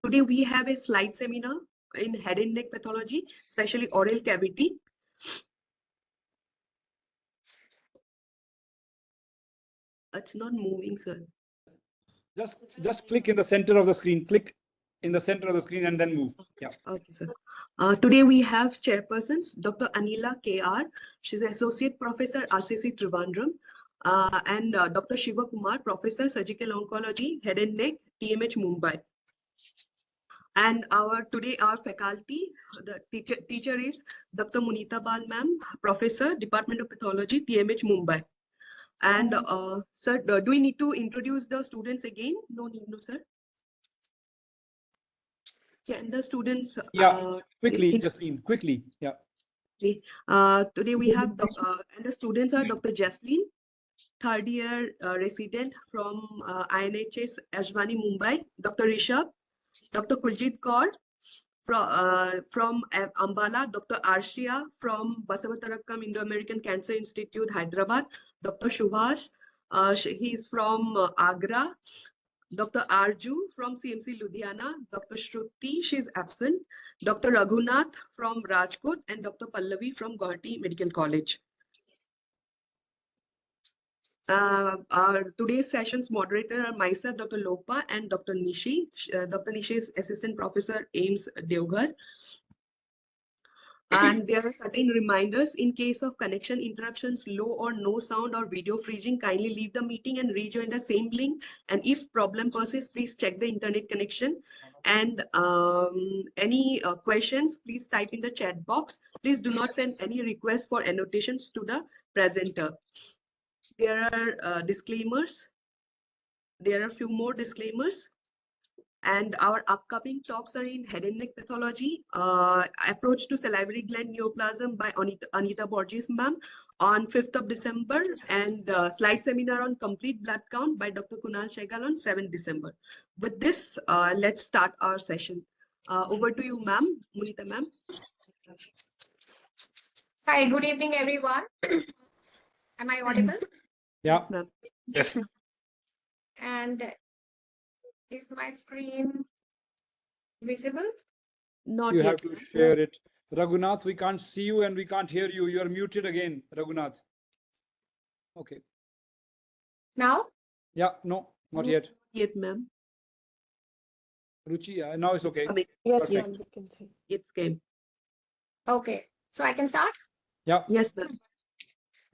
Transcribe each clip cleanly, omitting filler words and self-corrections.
Today we have a slide seminar in head and neck pathology, especially oral cavity. It's not moving, sir. Just click in the center of the screen. Click in the center of the screen and then move. Yeah. Okay, sir. Today we have chairpersons, Dr. Anila KR. She's Associate Professor, RCC Trivandrum. And Dr. Shiva Kumar, Professor, Surgical Oncology, Head and Neck, TMH Mumbai. And our faculty, the teacher is Dr. Munita Bal, ma'am, Professor, Department of Pathology, TMH Mumbai. And sir, do we need to introduce the students again? No need, no, sir. Can the students? Quickly, Jasleen, quickly. Yeah. Today we have and the students are Dr. Jasleen, third year resident from INHS Ashwani, Mumbai. Dr. Rishabh, Dr. Kuljit Kaur from Ambala, Dr. Arshia from Basavatarakam Indo-American Cancer Institute, Hyderabad. Dr. Subhash, he's from Agra. Dr. Arju from CMC Ludhiana, Dr. Shruti, she's absent, Dr. Raghunath from Rajkot, and Dr. Pallavi from Guwahati Medical College. Our today's session's moderator are myself, Dr. Lopa, and Dr. Nishi. Dr. Nishi is Assistant Professor, AIMS Devghar. And there are certain reminders in case of connection interruptions, low or no sound or video freezing, kindly leave the meeting and rejoin the same link. And if problem persists, please check the internet connection. And any questions, please type in the chat box. Please do not send any requests for annotations to the presenter. There are disclaimers. There are a few more disclaimers. And our upcoming talks are in head and neck pathology, approach to salivary gland neoplasm by Anita Borges, ma'am, on 5th of December, and slide seminar on complete blood count by Dr. Kunal Shegal on 7th December. With this, let's start our session. Over to you, ma'am. Munita, ma'am. Hi, good evening, everyone. Am I audible? Yeah. Yes, Yes. And is my screen visible? Not You yet. have to share it. Raghunath, we can't see you and we can't hear you. You are muted again, Raghunath. Okay. Now? Yeah, no, not yet. Yet, ma'am. Ruchi, now it's okay. Yes, Perfect. yes, we can see. It's came. Okay, so I can start? Yeah. Yes, ma'am.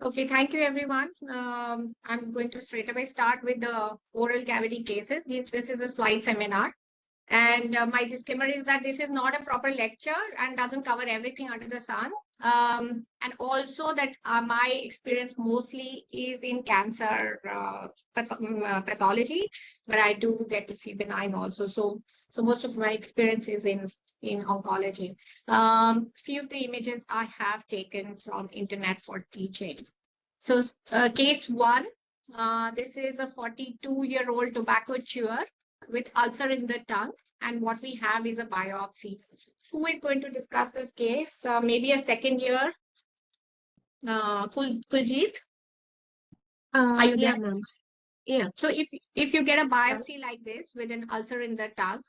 Okay, thank you, everyone. I'm going to straight away start with the oral cavity cases. This is a slide seminar. And my disclaimer is that this is not a proper lecture and doesn't cover everything under the sun. And also that my experience mostly is in cancer pathology, but I do get to see benign also. So most of my experience is in oncology. Few of the images I have taken from internet for teaching. So case one, this is a 42-year-old tobacco chewer with ulcer in the tongue, and what we have is a biopsy. Who is going to discuss this case? Maybe a second year. Kuljit? Are you there? Ma'am. Yeah. So if you get a biopsy like this with an ulcer in the tongue,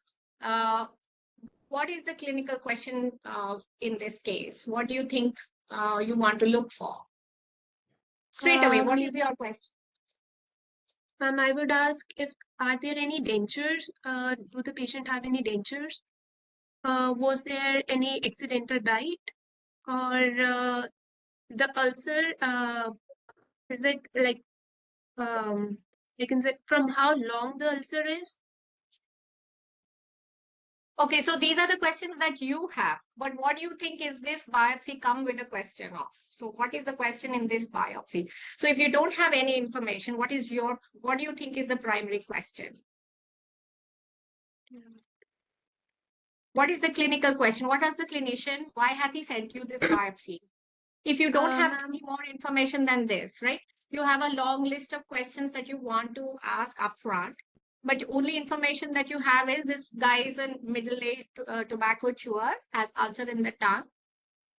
what is the clinical question in this case? What do you think you want to look for? Straight away, what is your question? Ma'am, I would ask if are there any dentures? Do the patient have any dentures? Was there any accidental bite? Or the ulcer, is it like from how long the ulcer is? Okay, so these are the questions that you have, but what do you think is this biopsy come with a question of? So what is the question in this biopsy? So if you don't have any information, what do you think is the primary question? What is the clinical question? What does the clinician, why has he sent you this biopsy? If you don't have any more information than this, right? You have a long list of questions that you want to ask upfront. But only information that you have is this guy is a middle-aged tobacco chewer, has ulcer in the tongue.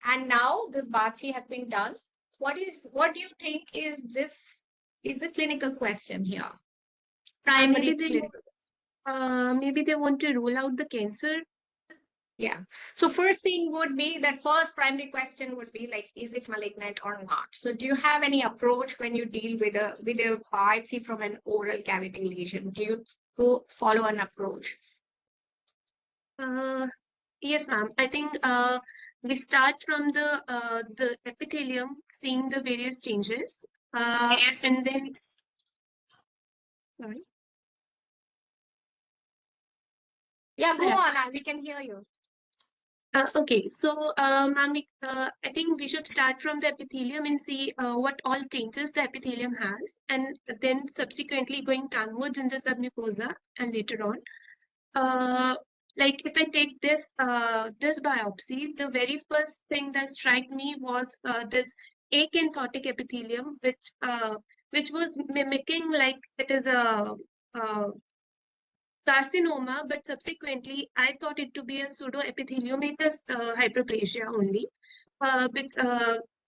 And now the biopsy has been done. What do you think is the clinical question here? Primary clinical. Maybe they want to rule out the cancer. Yeah. So first thing would be that first primary question would be like, is it malignant or not? So do you have any approach when you deal with a biopsy from an oral cavity lesion? Do you go follow an approach? Yes, ma'am. I think we start from the epithelium, seeing the various changes, and then sorry. Yeah, go Yeah. on. We can hear you. Okay, so ma'am, I think we should start from the epithelium and see what all changes the epithelium has, and then subsequently going downwards in the submucosa and later on. Like if I take this biopsy, the very first thing that struck me was this acanthotic epithelium, which was mimicking like it is a carcinoma, but subsequently I thought it to be a pseudoepitheliomatous hyperplasia only.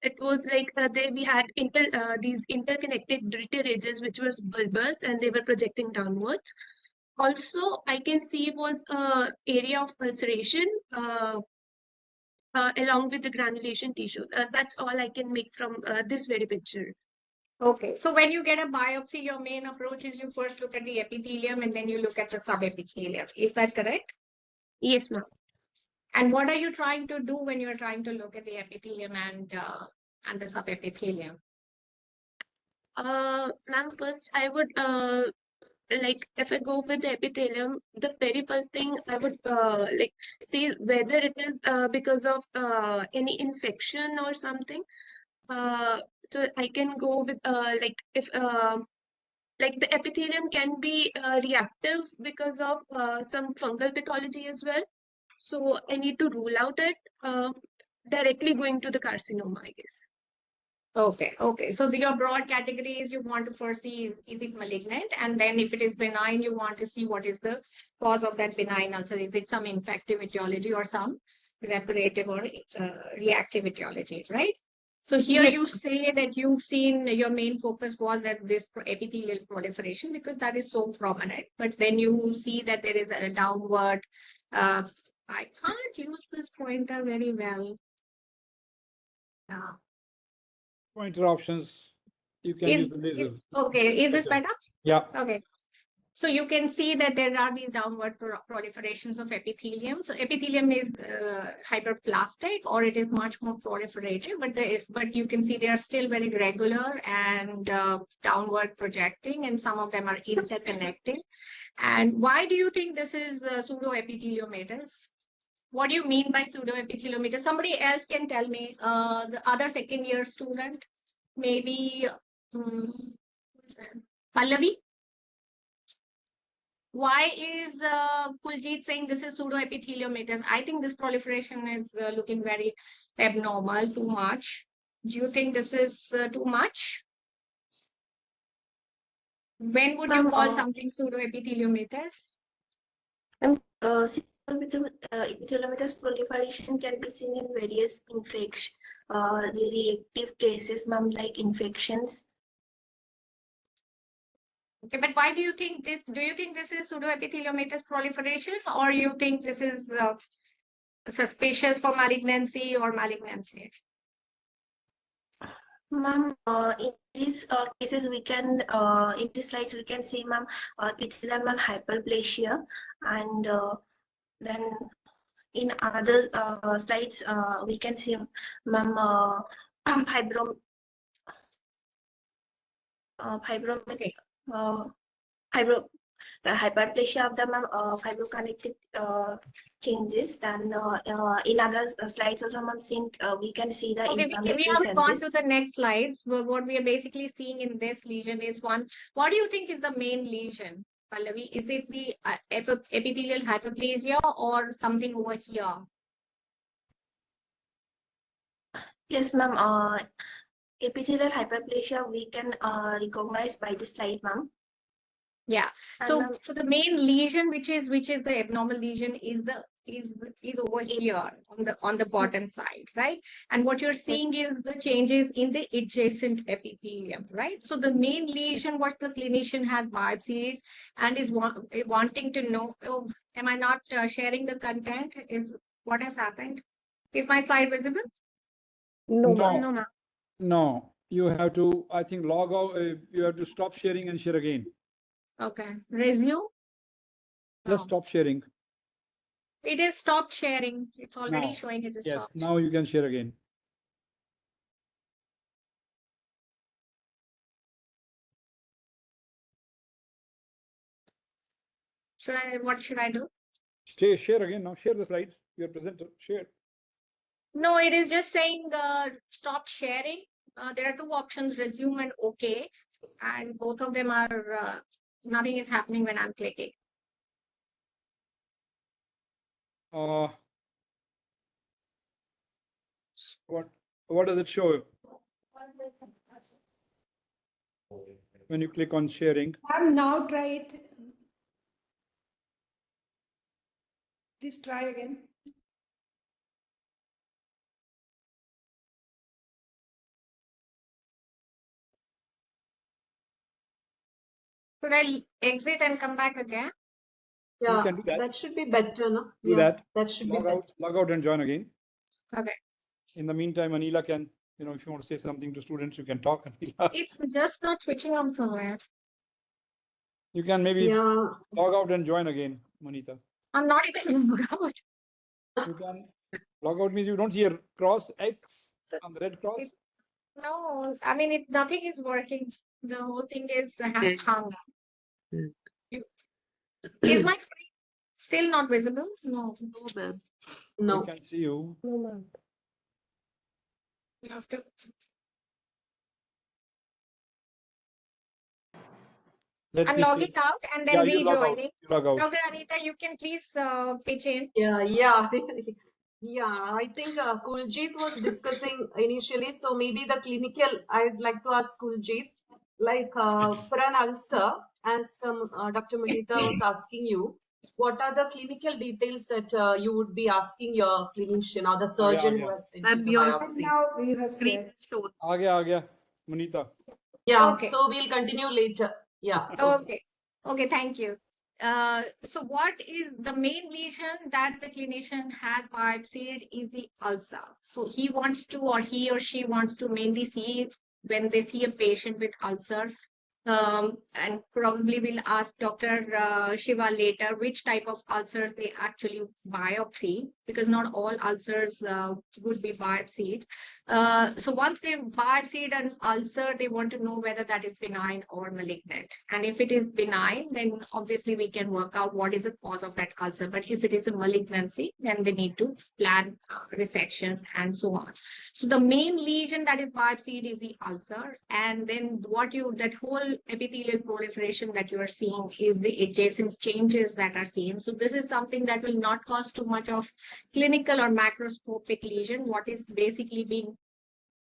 It was like we had these interconnected gritty ridges which was bulbous and they were projecting downwards. Also, I can see was a area of ulceration along with the granulation tissue. That's all I can make from this very picture. Okay. So when you get a biopsy, your main approach is you first look at the epithelium and then you look at the subepithelium. Is that correct? Yes, ma'am. And what are you trying to do when you're trying to look at the epithelium and the subepithelium? Ma'am, first I would like if I go with the epithelium, the very first thing I would like see whether it is because of any infection or something. So I can go with like if like the epithelium can be reactive because of some fungal pathology as well. So I need to rule out it directly going to the carcinoma, I guess. Okay, okay. So your broad categories you want to first see is it malignant? And then if it is benign, you want to see what is the cause of that benign ulcer. Is it some infective etiology or some reparative or reactive etiology, right? So here Yes, you say that you've seen your main focus was that this epithelial proliferation because that is so prominent. But then you see that there is a downward. I can't use this pointer very well. Pointer options. You can use the laser. Okay, is this better? Yeah. Okay. So you can see that there are these downward proliferations of epithelium. So epithelium is hyperplastic or it is much more proliferative, but you can see they are still very regular and downward projecting, and some of them are interconnected. And why do you think this is pseudoepitheliomatous? What do you mean by pseudoepitheliomatous? Somebody else can tell me, the other second year student, maybe Pallavi? Why is Puljit saying this is pseudoepitheliomatous? I think this proliferation is looking very abnormal, too much. Do you think this is too much? When would you call something pseudoepitheliomatous? Epitheliomatous proliferation can be seen in various reactive cases, ma'am, like infections. Okay, but why do you think this? Do you think this is pseudoepitheliomatous proliferation, or you think this is suspicious for malignancy or malignancy? Ma'am, in these cases, we can, in these slides, we can see, ma'am, epithelial hyperplasia, and then in other slides, we can see, ma'am, fibrom. Okay. The hyperplasia of the fibroconnected changes. And in other slides also, we can see the Okay, we inflammatory haven't gone changes. to the next slides, but what we are basically seeing in this lesion is one. What do you think is the main lesion, Pallavi? Is it the epithelial hyperplasia or something over here? Yes, ma'am. Epithelial hyperplasia we can recognize by the slide, ma'am. Yeah. So the main lesion, which is the abnormal lesion, is is over here on the bottom side, right? And what you're seeing is the changes in the adjacent epithelium, right? So the main lesion, what the clinician has biopsied and is wanting to know, oh, am I not sharing the content? Is what has happened? Is my slide visible? No, No. no, ma'am. No, you have to, I think, log out. You have to stop sharing and share again. Okay, resume. Just No. stop sharing. It is stopped sharing. It's already Now. showing it is Yes, stopped. now you can share again. What should I do? Share again now. Share the slides. Your presenter. Share. No, it is just saying stop sharing. There are two options, resume and OK. And both of them are, nothing is happening when I'm clicking. What does it show when you click on sharing? I'm now try it. Please try again. Should I exit and come back again? You Yeah, can do that. that should be better, no? Do Yeah, that. that should be Log better. out, log out and join again. Okay. In the meantime, Anila can, if you want to say something to students, you can talk. Anila. It's just not switching on somewhere. You can maybe Yeah, log out and join again, Munita. I'm not even log out. You can log out means you don't see a cross X So on the red cross. no, I mean, nothing is working. The whole thing is hung. Is my screen still not visible? No. No, ma'am. We no. can see you. No, ma'am. You have to. Let I'm me logging see. out and then Yeah, you log out. rejoining. You log out. Dr. Anita, you can please pitch in. Yeah. Yeah, I think Kuljit was discussing initially, so maybe the clinical, I'd like to ask Kuljit, like for an ulcer, as Dr. Munita was asking you, what are the clinical details that you would be asking your clinician or the surgeon who has sent you Ma'am, the your biopsy? Now we have Screen said. is shown. आ गया, Munita. Yeah, Okay. so we'll continue later. Yeah. Okay. Okay, thank you. So what is the main lesion that the clinician has biopsied is the ulcer. So he wants to, or he or she wants to mainly see when they see a patient with ulcer. And probably we'll ask Dr. Shiva later which type of ulcers they actually biopsy, because not all ulcers would be biopsied. So once they've biopsied an ulcer, they want to know whether that is benign or malignant. And if it is benign, then obviously we can work out what is the cause of that ulcer. But if it is a malignancy, then they need to plan resection and so on. So the main lesion that is biopsied is the ulcer. And then that whole epithelial proliferation that you are seeing is the adjacent changes that are seen. So this is something that will not cause too much of clinical or macroscopic lesion. What is basically being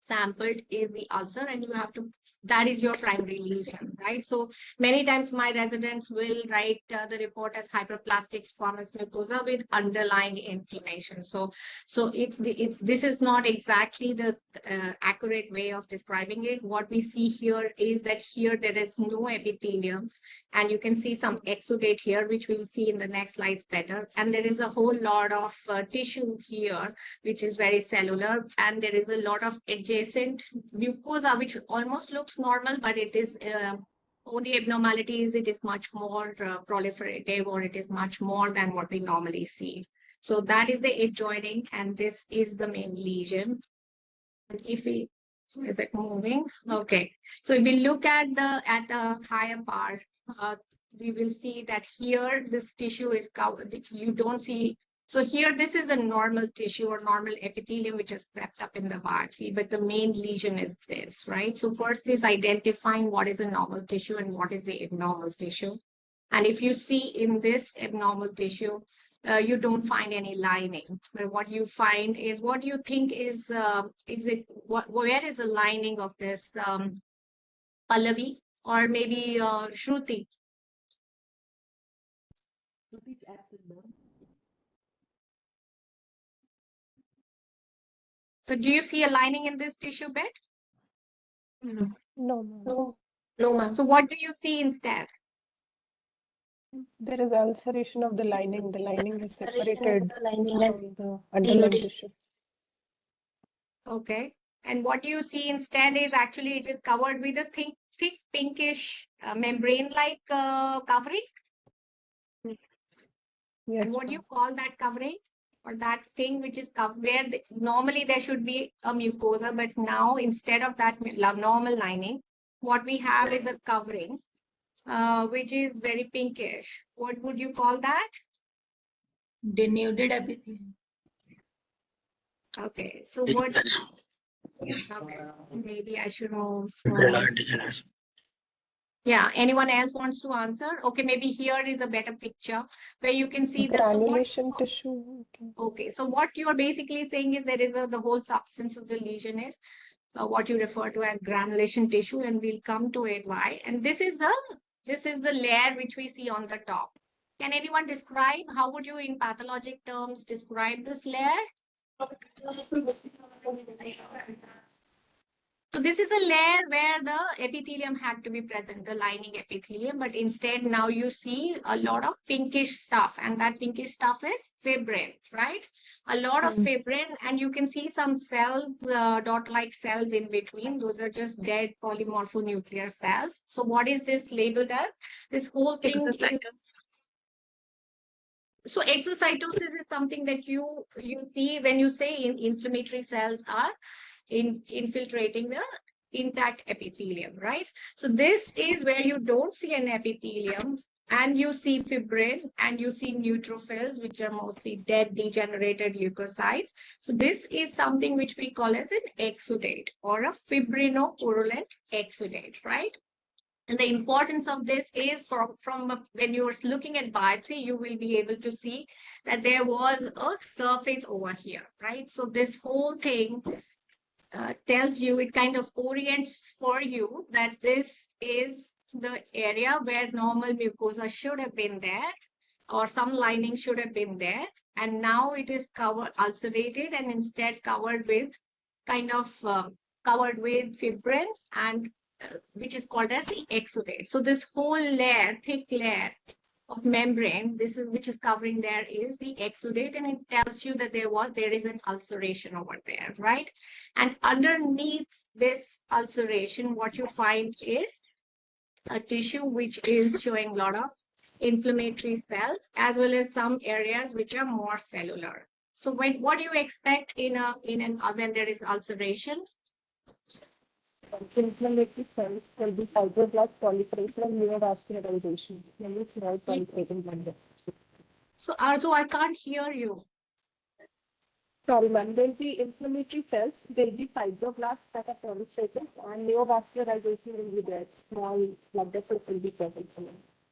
sampled is the ulcer, and you have to, that is your primary lesion, right? So many times my residents will write the report as hyperplastic squamous mucosa with underlying inflammation. So if this is not exactly the accurate way of describing it, what we see here is that here there is no epithelium, and you can see some exudate here, which we'll see in the next slides better. And there is a whole lot of tissue here, which is very cellular, and there is a lot of adjacent mucosa, which almost looks normal, but it is only abnormality is it is much more proliferative, or it is much more than what we normally see. So that is the adjoining, and this is the main lesion. And if we, is it moving? Okay. So if we look at the higher part, we will see that here this tissue is covered. You don't see. So here, this is a normal tissue or normal epithelium, which is crept up in the biopsy, but the main lesion is this, right? So first is identifying what is a normal tissue and what is the abnormal tissue. And if you see in this abnormal tissue, you don't find any lining. But what you find is what you think is where is the lining of this Pallavi or maybe Shruti? So do you see a lining in this tissue bed? No, ma'am. No, no, ma'am. So what do you see instead? There is ulceration of the lining. The lining is Ulceration of separated the lining and from the underlying denudation. tissue. Okay. And what you see instead is actually it is covered with a thick pinkish membrane-like covering. Yes, And what do you ma'am. call that covering? Or that thing which is covered where normally there should be a mucosa, but now instead of that normal lining, what we have is a covering, which is very pinkish. What would you call that? Denuded epithelium. Okay. So what? Okay. Maybe I should move. Yeah, anyone else wants to answer? Okay, maybe here is a better picture where you can see the Granulation tissue. Okay. Okay, so what you are basically saying is there is the whole substance of the lesion is what you refer to as granulation tissue, and we'll come to it why. And this is the layer which we see on the top. Can anyone describe how would you in pathologic terms describe this layer? So this is a layer where the epithelium had to be present, the lining epithelium, but instead now you see a lot of pinkish stuff, and that pinkish stuff is fibrin, right? A lot of fibrin, and you can see some cells, dot-like cells in between. Those are just dead polymorphonuclear cells. So what is this labeled as? This whole thing is... So exocytosis is something that you see when you say inflammatory cells are infiltrating the intact epithelium, right? So this is where you don't see an epithelium and you see fibrin and you see neutrophils, which are mostly dead, degenerated leukocytes. So this is something which we call as an exudate or a fibrinopurulent exudate, right? And the importance of this is from when you're looking at biopsy, you will be able to see that there was a surface over here, right? So this whole thing tells you, it kind of orients for you that this is the area where normal mucosa should have been there or some lining should have been there. And now it is covered, ulcerated, and instead covered with covered with fibrin and which is called as the exudate. So this whole layer, thick layer of membrane, which is covering there is the exudate, and it tells you that there is an ulceration over there, right? And underneath this ulceration, what you find is a tissue which is showing a lot of inflammatory cells as well as some areas which are more cellular. So what do you expect when there is ulceration? Inflammatory cells will be fibroblast proliferation and neovascularization. So Arzu, I can't hear you. Sorry, ma'am. There will be inflammatory cells. There will be fibroblasts that are proliferating, and neovascularization will be there. Small blood vessels will be present.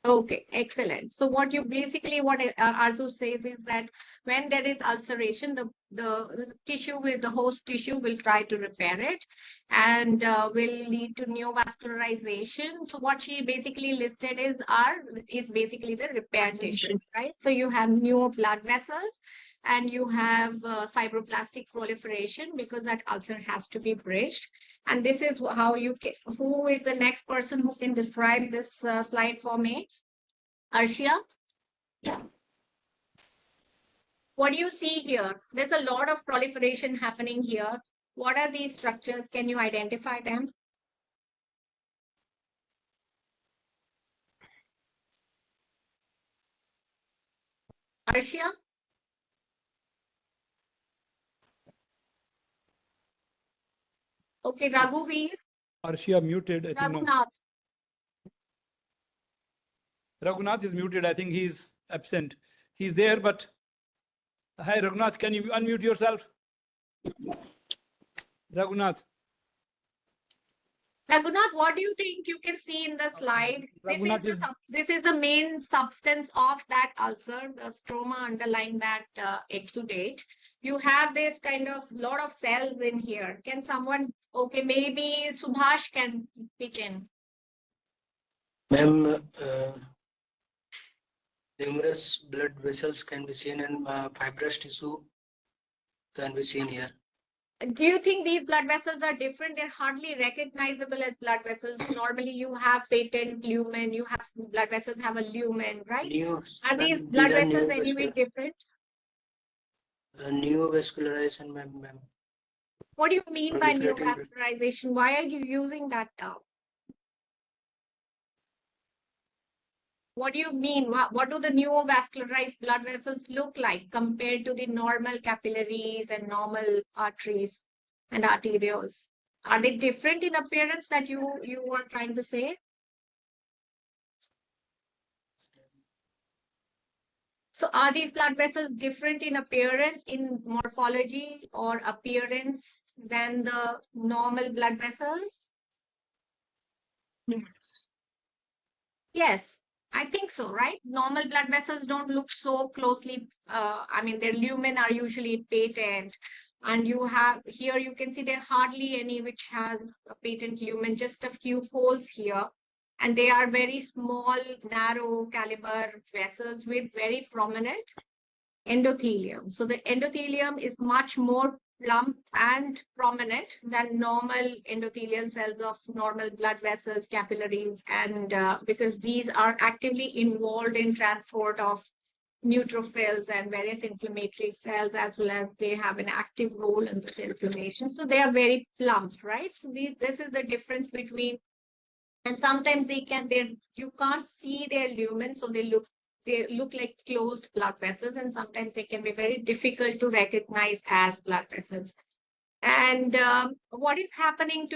Okay, excellent. So what Arzu says is that when there is ulceration, the tissue the host tissue will try to repair it and will lead to neovascularization. So what she basically listed is basically the repair tissue, right? So you have new blood vessels and you have fibroblastic proliferation because that ulcer has to be bridged. And this is how who is the next person who can describe this slide for me? Arshia? Yeah. What do you see here? There's a lot of proliferation happening here. What are these structures? Can you identify them? Arshia? Okay, Raghuveer. Arshia muted. I think no. Raghunath. Raghunath is muted. I think he's absent. He's there, but hi, Raghunath. Can you unmute yourself? Raghunath. Raghunath, what do you think you can see in the slide? This is the main substance of that ulcer, the stroma underlying that exudate. You have this kind of lot of cells in here. Can someone, okay, maybe Subhash can pitch in. Ma'am, numerous blood vessels can be seen and fibrous tissue can be seen here. Do you think these blood vessels are different? They're hardly recognizable as blood vessels. Normally, you have patent lumen, you have blood vessels have a lumen, right? Are these blood vessels anyway different? Neovascularization, ma'am. What do you mean by Proliferating blood. neovascularization? Why are you using that term? What do you mean? What do the neovascularized blood vessels look like compared to the normal capillaries and normal arteries and arterioles? Are they different in appearance that you were trying to say? So are these blood vessels different in appearance, in morphology or appearance than the normal blood vessels? Yes. Yes, I think so, right? Normal blood vessels don't look so closely. I mean, their lumen are usually patent. And you have here, you can see there are hardly any which has a patent lumen, just a few holes here. And they are very small, narrow caliber vessels with very prominent endothelium. So the endothelium is much more plump and prominent than normal endothelial cells of normal blood vessels, capillaries, and because these are actively involved in transport of neutrophils and various inflammatory cells, as well as they have an active role in this inflammation. So they are very plump, right? So this is the difference between, and sometimes you can't see their lumen, so they look like closed blood vessels, and sometimes they can be very difficult to recognize as blood vessels. And what is happening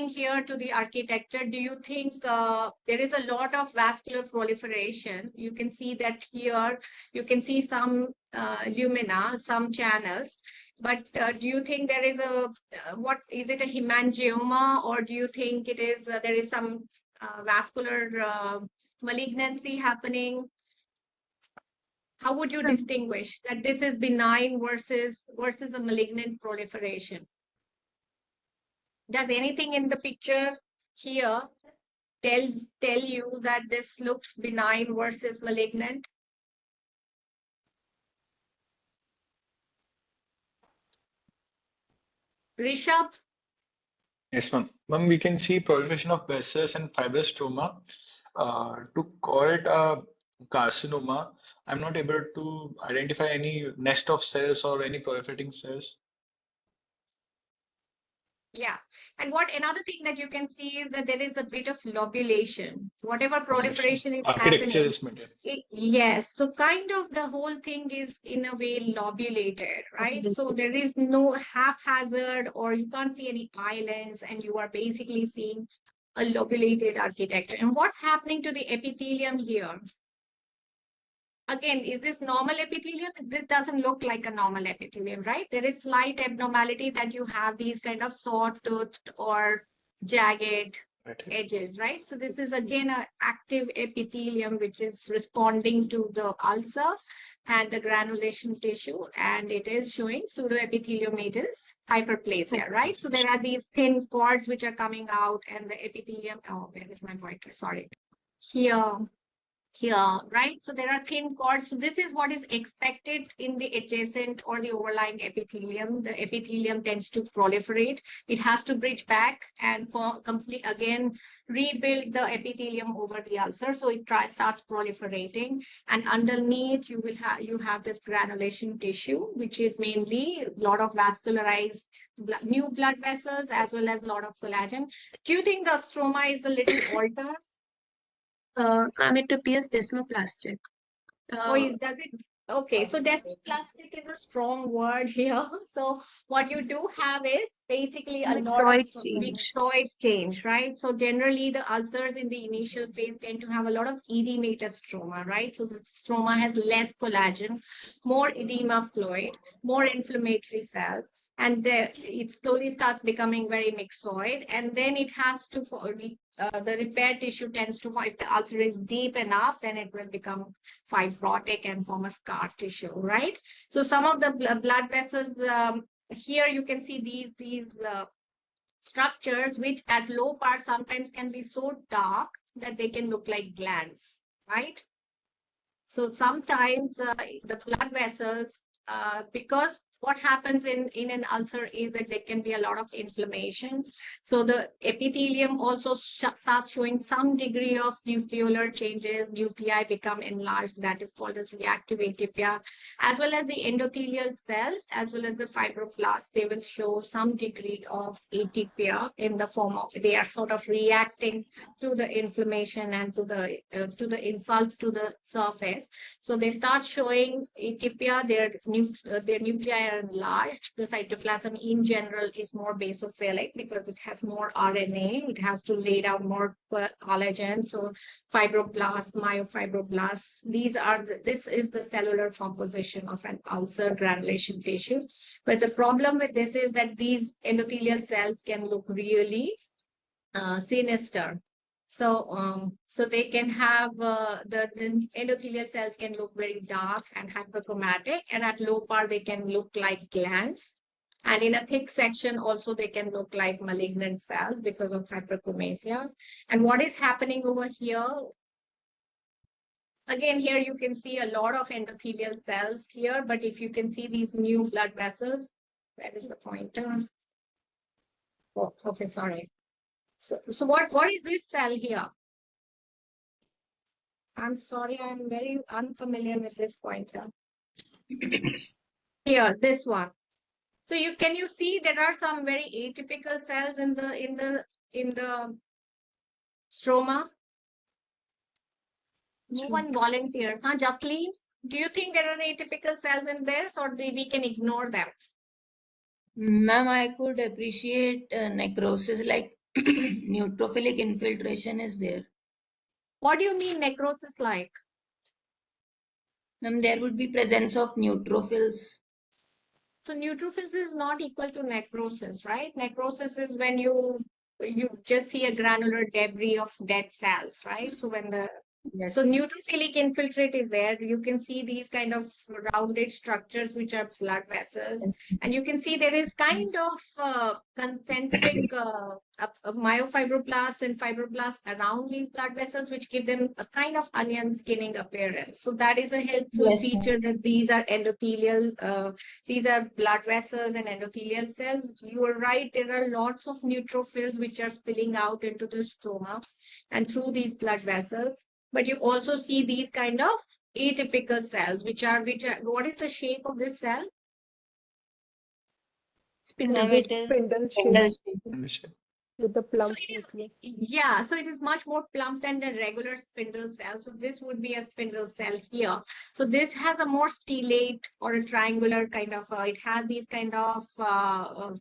here to the architecture? Do you think there is a lot of vascular proliferation? You can see that here, you can see some lumina, some channels. But do you think there is what is it, a hemangioma, or do you think it is there is some vascular malignancy happening? How would you distinguish that this is benign versus a malignant proliferation? Does anything in the picture here tell you that this looks benign versus malignant? Rishabh? Yes, ma'am. Ma'am, we can see proliferation of vessels and fibrous stroma. To call it a carcinoma, I'm not able to identify any nest of cells or any proliferating cells. Yeah. And another thing that you can see is that there is a bit of lobulation. Whatever proliferation is Architecture happening. is maintained. Yes. So kind of the whole thing is in a way lobulated, right? So there is no haphazard, or you can't see any islands, and you are basically seeing a lobulated architecture. And what's happening to the epithelium here? Again, is this normal epithelium? This doesn't look like a normal epithelium, right? There is slight abnormality that you have these kind of saw-toothed or jagged edges, right? So this is again an active epithelium which is responding to the ulcer and the granulation tissue, and it is showing pseudoepitheliomatous hyperplasia, right? So there are these thin cords which are coming out, and the epithelium, oh, where is my pointer? Sorry. Here, right? So there are thin cords. So this is what is expected in the adjacent or the overlying epithelium. The epithelium tends to proliferate. It has to bridge back and rebuild the epithelium over the ulcer. So it starts proliferating, and underneath you have this granulation tissue, which is mainly a lot of vascularized new blood vessels as well as a lot of collagen. Do you think the stroma is a little altered? It appears desmoplastic. Does it? Okay, so desmoplastic is a strong word here. So what you do have is basically a lot of myxoid change, right? So generally the ulcers in the initial phase tend to have a lot of edematous stroma, right? So the stroma has less collagen, more edema fluid, more inflammatory cells, and it slowly starts becoming very myxoid, and then it has to the repair tissue tends to, if the ulcer is deep enough, then it will become fibrotic and form a scar tissue, right? So some of the blood vessels, here you can see these structures, which at low power sometimes can be so dark that they can look like glands, right? So sometimes the blood vessels, because what happens in an ulcer is that there can be a lot of inflammation. So the epithelium also starts showing some degree of nucleolar changes. Nuclei become enlarged. That is called as reactive atypia, as well as the endothelial cells, as well as the fibroblasts. They will show some degree of atypia in the form of they are sort of reacting to the inflammation and to the insult to the surface. So they start showing atypia. Their nuclei are enlarged. The cytoplasm in general is more basophilic because it has more RNA. It has to lay down more collagen. So fibroblasts, myofibroblasts, this is the cellular composition of an ulcer granulation tissue. But the problem with this is that these endothelial cells can look really sinister. So they can have the endothelial cells can look very dark and hyperchromatic, and at low power they can look like glands. And in a thick section also they can look like malignant cells because of hyperchromasia. And what is happening over here? Again, here you can see a lot of endothelial cells here, but if you can see these new blood vessels, where is the pointer? Oh, okay, sorry. So what is this cell here? I'm sorry, I'm very unfamiliar with this pointer. Here, this one. So can you see there are some very atypical cells in the stroma? No one volunteers, huh? Justly, do you think there are atypical cells in this, or we can ignore them? Ma'am, I could appreciate necrosis, like neutrophilic infiltration is there. What do you mean necrosis like? Ma'am, there would be presence of neutrophils. So neutrophils is not equal to necrosis, right? Necrosis is when you just see a granular debris of dead cells, right? So when so neutrophilic infiltrate is there. You can see these kind of rounded structures, which are blood vessels. And you can see there is kind of concentric myofibroblasts and fibroblasts around these blood vessels, which give them a kind of onion skinning appearance. So that is a helpful feature that these are endothelial, these are blood vessels and endothelial cells. You are right, there are lots of neutrophils which are spilling out into the stroma and through these blood vessels. But you also see these kind of atypical cells, which are what is the shape of this cell? Spindle shape with the plump nucleus. Yeah, so it is much more plump than the regular spindle cell. So this would be a spindle cell here. So this has a more stellate or a triangular kind of, it has these kind of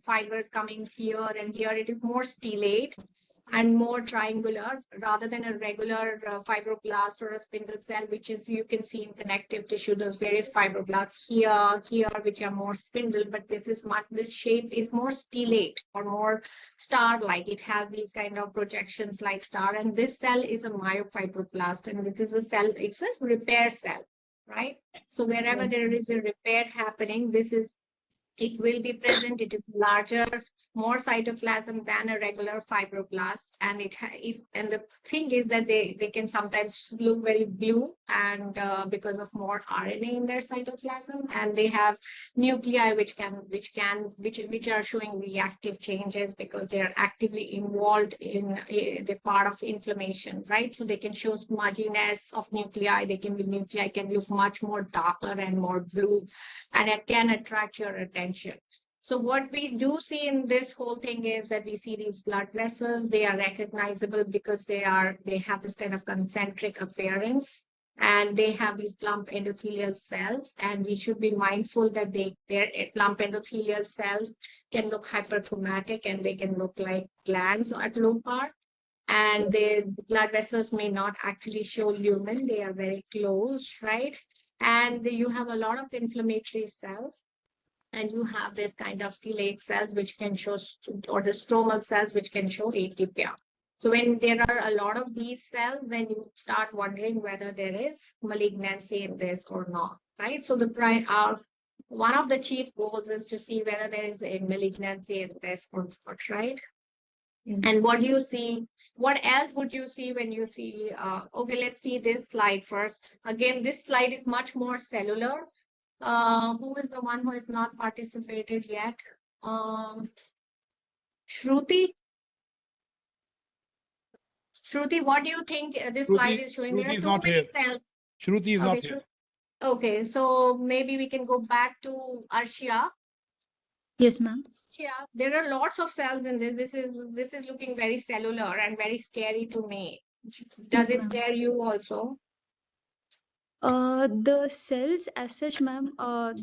fibers coming here and here. It is more stellate and more triangular rather than a regular fibroblast or a spindle cell, which is you can see in connective tissue, those various fibroblasts here, which are more spindle, but this shape is more stellate or more star-like. It has these kind of projections like star, and this cell is a myofibroblast, and it is a cell, it's a repair cell, right? So wherever there is a repair happening, it will be present. It is larger, more cytoplasm than a regular fibroblast, and and the thing is that they can sometimes look very blue, and because of more RNA in their cytoplasm, and they have nuclei which are showing reactive changes because they are actively involved in the part of inflammation, right? So they can show smudginess of nuclei. Nuclei can look much more darker and more blue, and it can attract your attention. So what we do see in this whole thing is that we see these blood vessels. They are recognizable because they have this kind of concentric appearance, and they have these plump endothelial cells, and we should be mindful that their plump endothelial cells can look hyperchromatic and they can look like glands at low power. And the blood vessels may not actually show lumen. They are very close, right? And you have a lot of inflammatory cells. And you have this kind of stellate cells which can show, or the stromal cells which can show atypia. So when there are a lot of these cells, then you start wondering whether there is malignancy in this or not, right? So one of the chief goals is to see whether there is a malignancy in this or not, right? And what do you see? What else would you see when you see? Okay, let's see this slide first. Again, this slide is much more cellular. Who is the one who has not participated yet? Shruti? Shruti, what do you think this slide is showing? There Shruti are is too not many here. cells. Shruti is not Okay, here. okay, so maybe we can go back to Arshia. Yes, ma'am. Yeah, there are lots of cells in this. This is looking very cellular and very scary to me. Does Yes, it ma'am. scare you also? The cells as such, ma'am,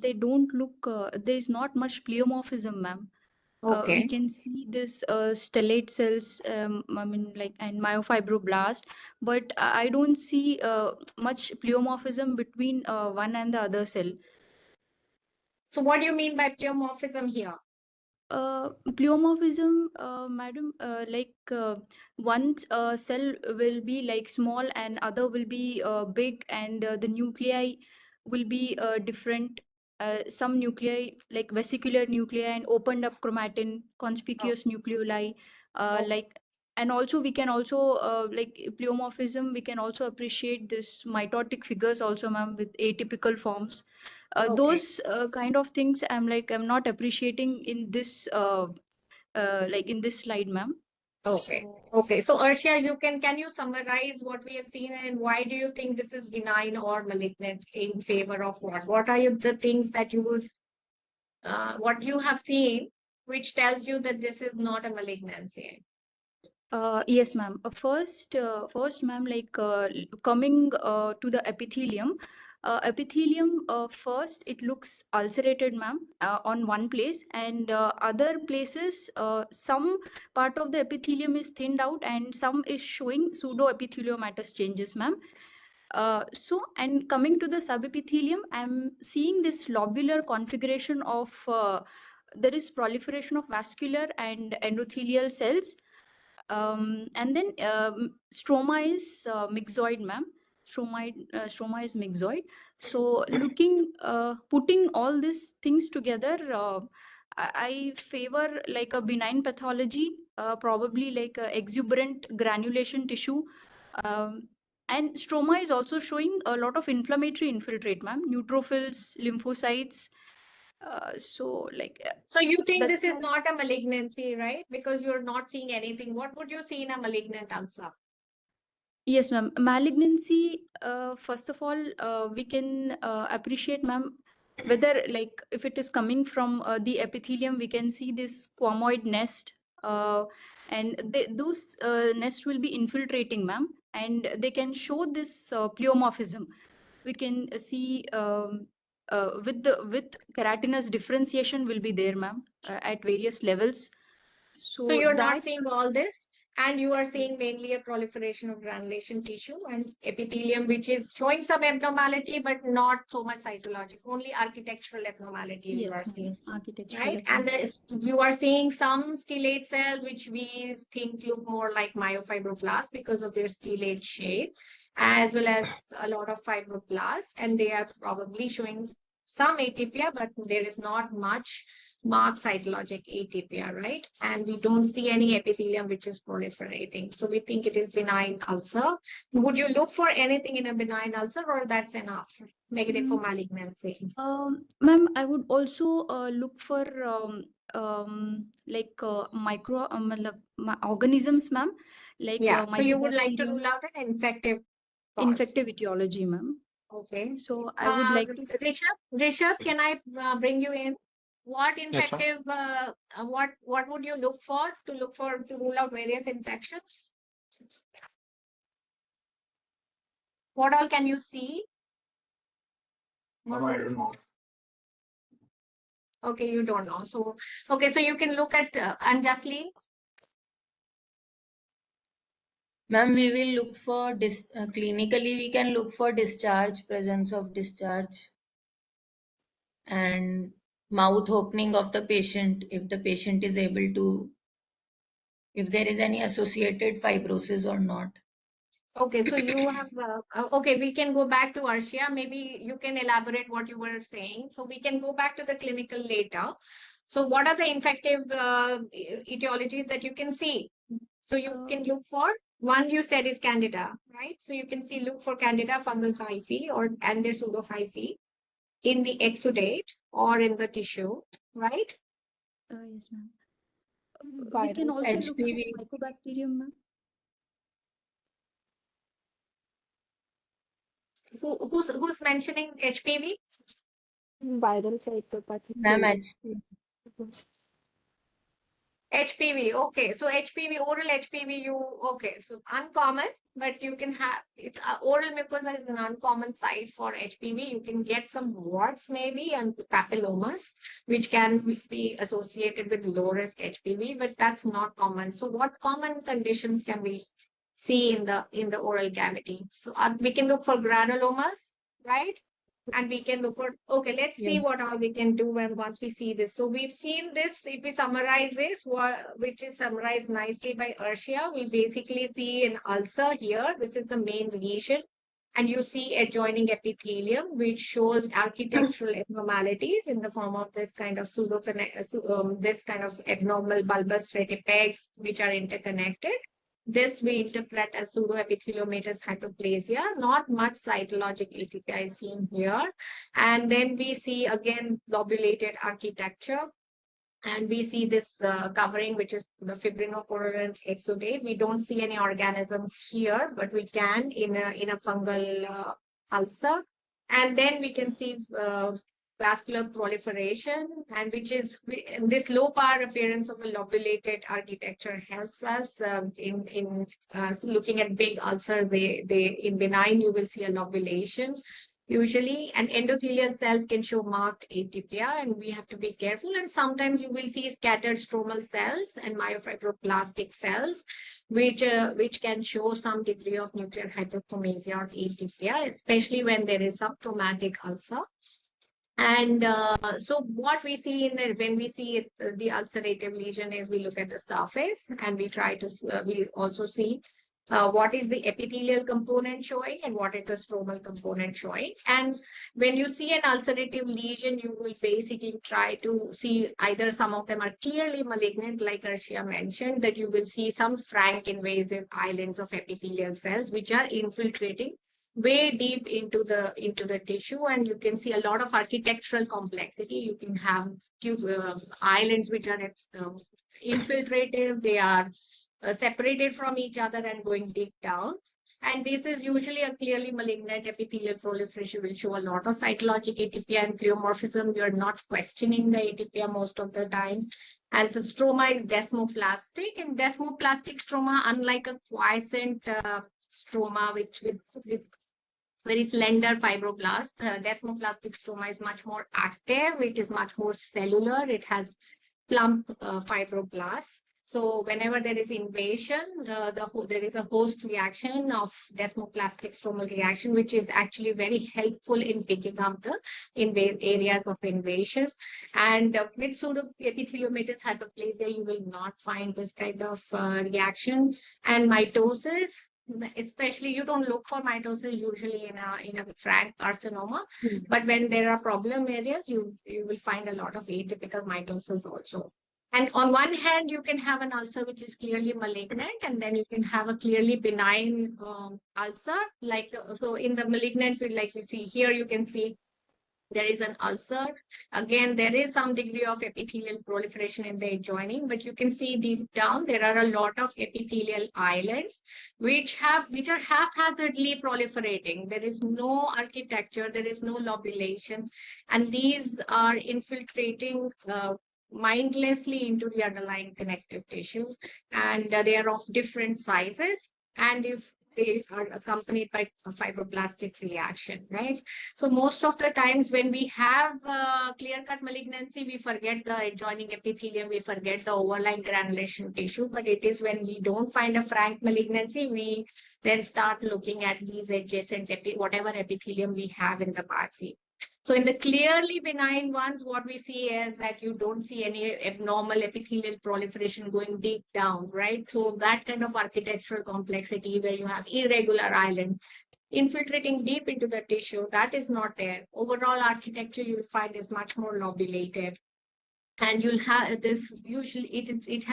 they don't look, there is not much pleomorphism, ma'am. We Okay. can see this stellate cells, I mean, like, and myofibroblast, but I don't see much pleomorphism between one and the other cell. So what do you mean by pleomorphism here? Pleomorphism, madam, one cell will be like small and other will be big, and the nuclei will be different. Some nuclei like vesicular nuclei and opened up chromatin, conspicuous nucleoli, like, and also we can also like pleomorphism, we can also appreciate this mitotic figures also, ma'am, with atypical forms. Those kind of things I'm not appreciating in this like in this slide, ma'am. Okay. Okay. So Arshia, can you summarize what we have seen and why do you think this is benign or malignant in favor of what? What are the things that you would what you have seen which tells you that this is not a malignancy? Yes, ma'am. First, ma'am, coming to the epithelium. Epithelium, first, it looks ulcerated, ma'am, on one place, and other places, some part of the epithelium is thinned out, and some is showing pseudoepitheliomatous changes, ma'am. And coming to the subepithelium, I'm seeing this lobular configuration of there is proliferation of vascular and endothelial cells. And then stroma is myxoid, ma'am. Stroma is myxoid. So putting all these things together, I favor like a benign pathology, probably like a exuberant granulation tissue. And stroma is also showing a lot of inflammatory infiltrate, ma'am, neutrophils, lymphocytes. So you think that's this is why. not a malignancy, right? Because you're not seeing anything. What would you see in a malignant ulcer? Yes, ma'am. Malignancy, first of all, we can appreciate, ma'am, whether like if it is coming from the epithelium, we can see this squamoid nest, and those nests will be infiltrating, ma'am, and they can show this pleomorphism. We can see with keratinous differentiation will be there, ma'am, at various levels. So So you're that. not seeing all this, and you are seeing mainly a proliferation of granulation tissue and epithelium, which is showing some abnormality, but not so much cytologic, only architectural abnormality you Yes, are seeing, ma'am. Architectural. right? And you are seeing some stellate cells, which we think look more like myofibroblast because of their stellate shape, as well as a lot of fibroblasts, and they are probably showing some atypia, but there is not much marked cytologic atypia, right? And we don't see any epithelium which is proliferating. So we think it is benign ulcer. Would you look for anything in a benign ulcer, or that's enough? Negative for malignancy. Ma'am, I would also look for micro organisms, ma'am, like Yeah. So you would like to mycobacterium. rule out an infective cause. Infective etiology, ma'am. Okay. So I would like to. Rishabh, can I bring you in? What Yes, ma'am. infective, what would you look for to rule out various infections? What all can you see? I don't know. Okay, you don't know. So, okay, so you can look at Anjasli. Ma'am, we will look for clinically, we can look for discharge, presence of discharge, and mouth opening of the patient if the patient is able to, if there is any associated fibrosis or not. Okay, so you have, okay, we can go back to Arshia. Maybe you can elaborate what you were saying. So we can go back to the clinical later. So what are the infective etiologies that you can see? So you can look for, one you said is Candida, right? So you can see, look for Candida fungal hyphae and their pseudo hyphae. in the exudate or in the tissue, right? Yes, ma'am. We Viral can also look for HPV. mycobacterium, ma'am. Who's mentioning HPV? viral cytopathy. Ma'am, HPV. HPV, okay. So HPV, oral HPV, okay. So uncommon, but you can have, it's oral mucosa is an uncommon site for HPV. You can get some warts maybe and papillomas, which can be associated with low risk HPV, but that's not common. So what common conditions can we see in the oral cavity? So we can look for granulomas, right? And we can look for, okay, let's see Yes. what all we can do when once we see this. So we've seen this, if we summarize this, which is summarized nicely by Arshia, we basically see an ulcer here. This is the main lesion. And you see adjoining epithelium, which shows architectural abnormalities in the form of this kind of this kind of abnormal bulbous retipex, which are interconnected. This we interpret as pseudoepitheliomatous hyperplasia. Not much cytologic ATPI is seen here. And then we see again lobulated architecture. And we see this covering, which is the fibrinoporulent exudate. We don't see any organisms here, but we can in a fungal ulcer. And then we can see vascular proliferation, and which is this low power appearance of a lobulated architecture helps us in looking at big ulcers. They in benign you will see a lobulation usually, and endothelial cells can show marked atypia, and we have to be careful. And sometimes you will see scattered stromal cells and myofibroblastic cells, which can show some degree of nuclear hyperplasia or atypia, especially when there is some traumatic ulcer. And so what we see when we see it, the ulcerative lesion is we look at the surface and we try to, we also see what is the epithelial component showing and what is the stromal component showing. And when you see an ulcerative lesion, you will basically try to see either some of them are clearly malignant, like Arshia mentioned, that you will see some frank invasive islands of epithelial cells, which are infiltrating way deep into the tissue, and you can see a lot of architectural complexity. You can have islands which are infiltrative, they are separated from each other and going deep down. And this is usually a clearly malignant epithelial proliferation, will show a lot of cytologic atypia and pleomorphism. You are not questioning the atypia most of the time. And the stroma is desmoplastic, and desmoplastic stroma, unlike a quiescent stroma, with very slender fibroblasts, desmoplastic stroma is much more active. It is much more cellular. It has plump fibroblasts. So whenever there is invasion, there is a host reaction of desmoplastic stromal reaction, which is actually very helpful in picking up the areas of invasion. And with pseudoepitheliomatous hyperplasia, you will not find this kind of reaction. And mitosis, especially, you don't look for mitosis usually in a frank carcinoma, but when there are problem areas, you will find a lot of atypical mitosis also. And on one hand, you can have an ulcer which is clearly malignant, and then you can have a clearly benign ulcer. Like so, in the malignant, like we see here, you can see there is an ulcer. Again, there is some degree of epithelial proliferation in the adjoining, but you can see deep down there are a lot of epithelial islands which are haphazardly proliferating. There is no architecture, there is no lobulation, and these are infiltrating mindlessly into the underlying connective tissue, and they are of different sizes, and if they are accompanied by a fibroblastic reaction, right? So most of the times when we have clear-cut malignancy, we forget the adjoining epithelium, we forget the overlying granulation tissue, but it is when we don't find a frank malignancy, we then start looking at these adjacent whatever epithelium we have in the biopsy. So in the clearly benign ones, what we see is that you don't see any abnormal epithelial proliferation going deep down, right? So that kind of architectural complexity where you have irregular islands infiltrating deep into the tissue, that is not there. Overall architecture you'll find is much more lobulated. And you'll have this, usually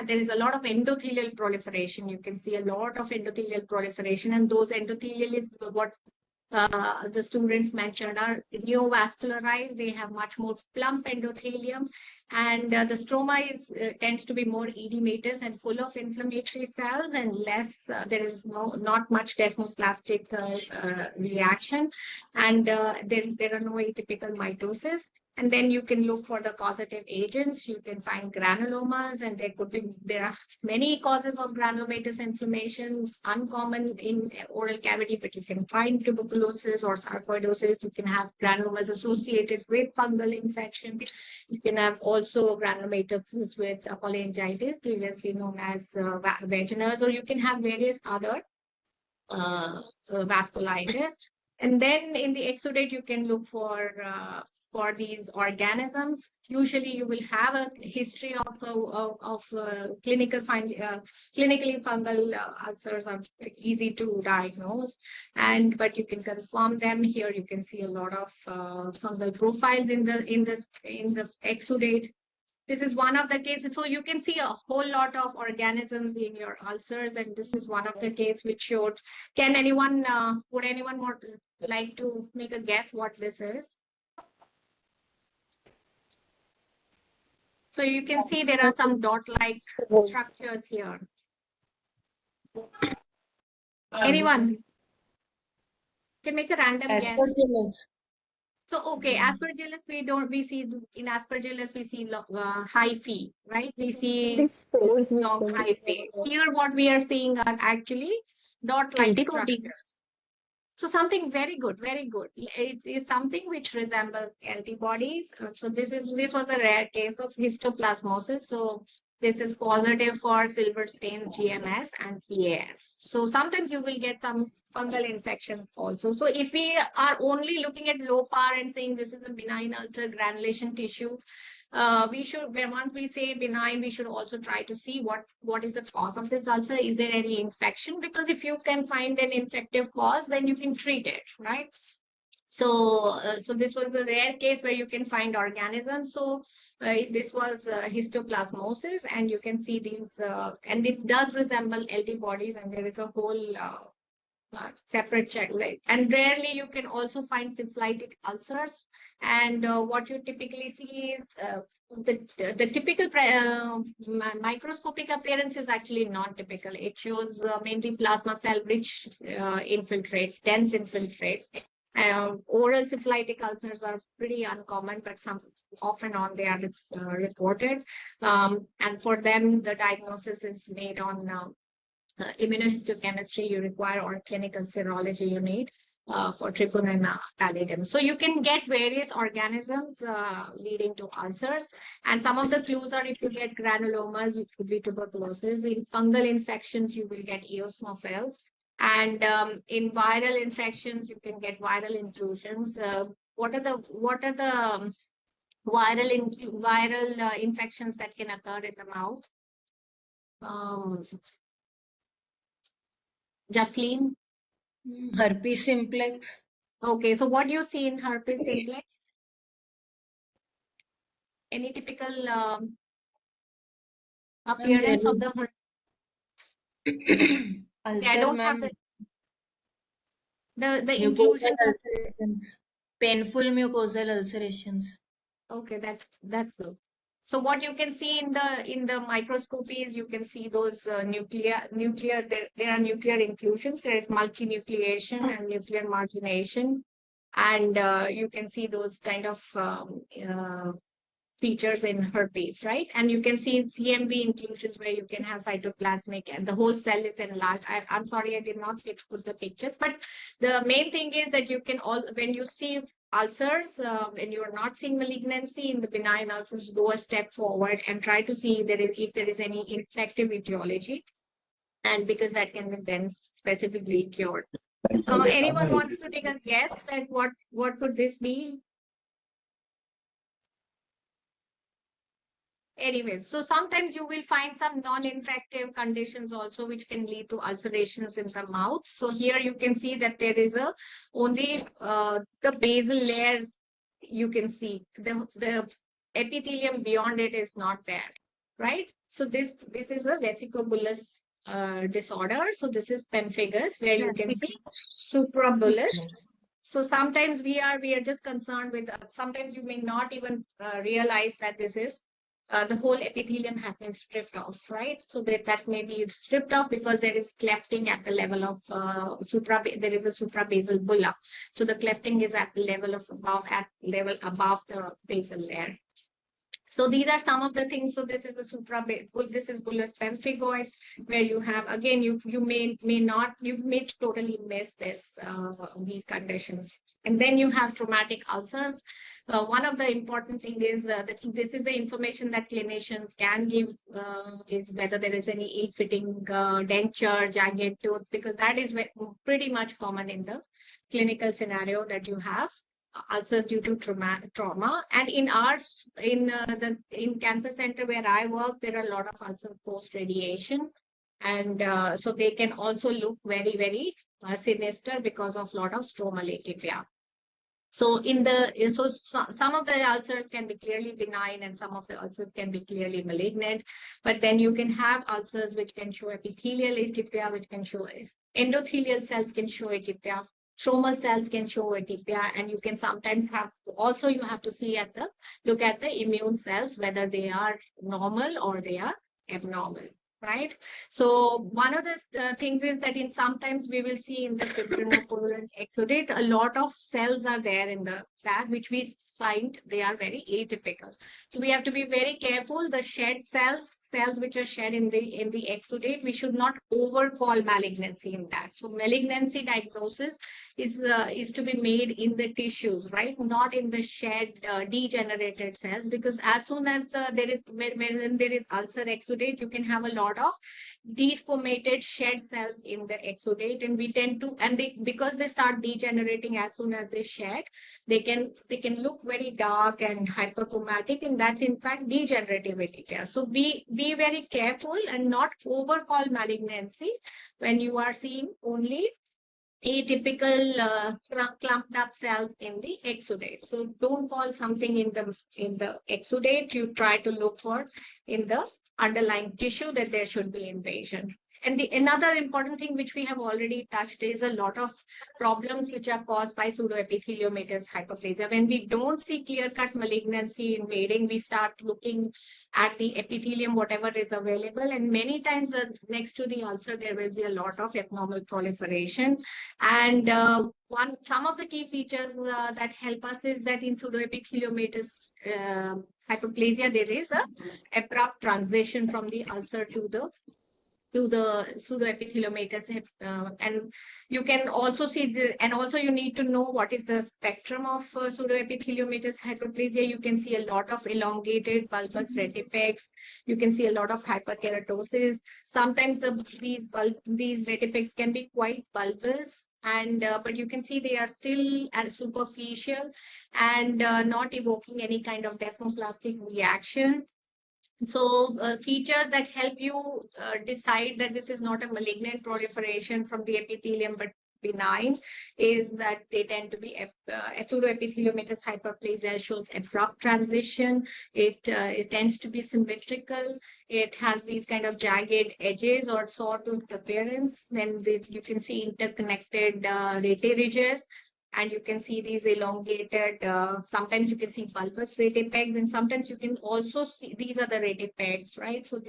there is a lot of endothelial proliferation. You can see a lot of endothelial proliferation, and those endothelial is what the students mentioned are neovascularized. They have much more plump endothelium, and the stroma is tends to be more edematous and full of inflammatory cells, and less. There is not much desmoplastic reaction, and there are no atypical mitosis. And then you can look for the causative agents. You can find granulomas, and there are many causes of granulomatous inflammation, uncommon in oral cavity, but you can find tuberculosis or sarcoidosis. You can have granulomas associated with fungal infection. You can have also granulomatosis with cholangitis, previously known as vaginas, or you can have various other vasculitis. And then in the exudate, you can look for these organisms. Usually, you will have a history of clinically fungal ulcers are easy to diagnose, but you can confirm them. Here, you can see a lot of fungal profiles in the exudate. This is one of the cases. So you can see a whole lot of organisms in your ulcers, and this is one of the cases which showed. Can anyone, would anyone more like to make a guess what this is? So you can see there are some dot-like structures here. Anyone can make a random guess? Aspergillus. So, okay, aspergillus, we see in aspergillus, we see hyphae, right? We see long hyphae. Here, what we are seeing are actually dot-like structures. So something very good, very good. It is something which resembles antibodies. So this was a rare case of histoplasmosis. So this is positive for silver stains, GMS, and PAS. So sometimes you will get some fungal infections also. So if we are only looking at low power and saying this is a benign ulcer granulation tissue, we should, once we say benign, we should also try to see what is the cause of this ulcer. Is there any infection? Because if you can find an infective cause, then you can treat it, right? So, so this was a rare case where you can find organisms. So this was histoplasmosis, and you can see these, and it does resemble LD bodies, and there is a whole separate check. And rarely you can also find syphilitic ulcers. And what you typically see is the typical microscopic appearance is actually non-typical. It shows mainly plasma cell-rich infiltrates, dense infiltrates. Oral syphilitic ulcers are pretty uncommon, but some off and on they are reported. And for them, the diagnosis is made on immunohistochemistry you require, or clinical serology you need for treponema pallidum. So you can get various organisms leading to ulcers. And some of the clues are, if you get granulomas, it could be tuberculosis. In fungal infections, you will get eosinophils. And in viral infections, you can get viral inclusions. What are the viral infections that can occur in the mouth? Jasleen? Herpes simplex. Okay, so what do you see in herpes simplex? Any typical appearance of the ulcer, I don't have the inclusions. ulcerations. Painful mucosal ulcerations. Okay, that's good. So what you can see in the microscopy is you can see those nuclear there are nuclear inclusions. There is multinucleation and nuclear margination, and you can see those kind of features in herpes, right? And you can see in CMV inclusions where you can have cytoplasmic and the whole cell is enlarged. I'm sorry, I did not put the pictures, but the main thing is that you can when you see ulcers, when you are not seeing malignancy in the benign ulcers, go a step forward and try to see if there is any infective etiology, and because that can be then specifically cured. Anyone wants to take a guess at what could this be? Anyways, so sometimes you will find some non-infective conditions also which can lead to ulcerations in the mouth. So here you can see that there is only the basal layer you can see. The epithelium beyond it is not there, right? So this is a vesicobullous disorder. So this is pemphigus, where you can see suprabullous So sometimes we are just concerned with, sometimes you may not even realize that this is the whole epithelium has been stripped off, right? So that may be stripped off because there is clefting at the level of there is a suprabasal bulla. So the clefting is at the level of above the basal layer. So these are some of the things. So this is a this is bullous pemphigoid, where you have, again, you may totally miss this, these conditions. And then you have traumatic ulcers. One of the important thing is that this is the information that clinicians can give, is whether there is any ill-fitting denture, jagged tooth, because that is pretty much common in the clinical scenario that you have ulcers due to trauma. And in cancer center where I work, there are a lot of ulcers post radiation, and so they can also look very, very sinister because of a lot of stromal atypia. So some of the ulcers can be clearly benign and some of the ulcers can be clearly malignant, but then you can have ulcers which can show epithelial atypia, which can show endothelial cells can show atypia, stromal cells can show atypia, and you can sometimes have, also you have to look at the immune cells, whether they are normal or they are abnormal. Right. So one of the things is that sometimes we will see in the fibrinopurulent exudate, a lot of cells are there in the fat, which we find they are very atypical. So we have to be very careful. The shed cells which are shed in the exudate, we should not overcall malignancy in that. So malignancy diagnosis is to be made in the tissues, right? Not in the shed degenerated cells, because as soon as when there is ulcer exudate, you can have a lot of desquamated shed cells in the exudate, and we tend to, and because they start degenerating as soon as they shed, they can look very dark and hyperchromatic, and that's in fact degenerative atypia. So be very careful and not overcall malignancy when you are seeing only atypical clumped up cells in the exudate. So don't call something in the exudate. You try to look for in the underlying tissue that there should be invasion. And another important thing which we have already touched is a lot of problems which are caused by pseudoepitheliomatous hyperplasia. When we don't see clear-cut malignancy invading, we start looking at the epithelium, whatever is available. And many times next to the ulcer, there will be a lot of abnormal proliferation. And some of the key features that help us is that in pseudoepitheliomatous hyperplasia, there is a abrupt transition from the ulcer to the pseudoepitheliomatous, and you can also see and also you need to know what is the spectrum of pseudoepitheliomatous hyperplasia. You can see a lot of elongated bulbous retipex. You can see a lot of hyperkeratosis. Sometimes these retipex can be quite bulbous, and but you can see they are still superficial and not evoking any kind of desmoplastic reaction. So features that help you decide that this is not a malignant proliferation from the epithelium but benign is that they tend to be pseudoepitheliomatous hyperplasia shows abrupt transition. It tends to be symmetrical. It has these kind of jagged edges or sawtooth appearance. Then you can see interconnected rete ridges. And you can see these elongated, sometimes you can see bulbous retipex, and sometimes you can also see, these are the retipex, right? So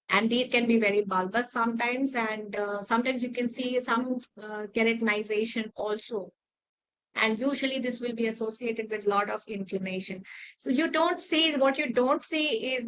and these can be very bulbous sometimes, and sometimes you can see some keratinization also. And usually this will be associated with a lot of inflammation. So what you don't see is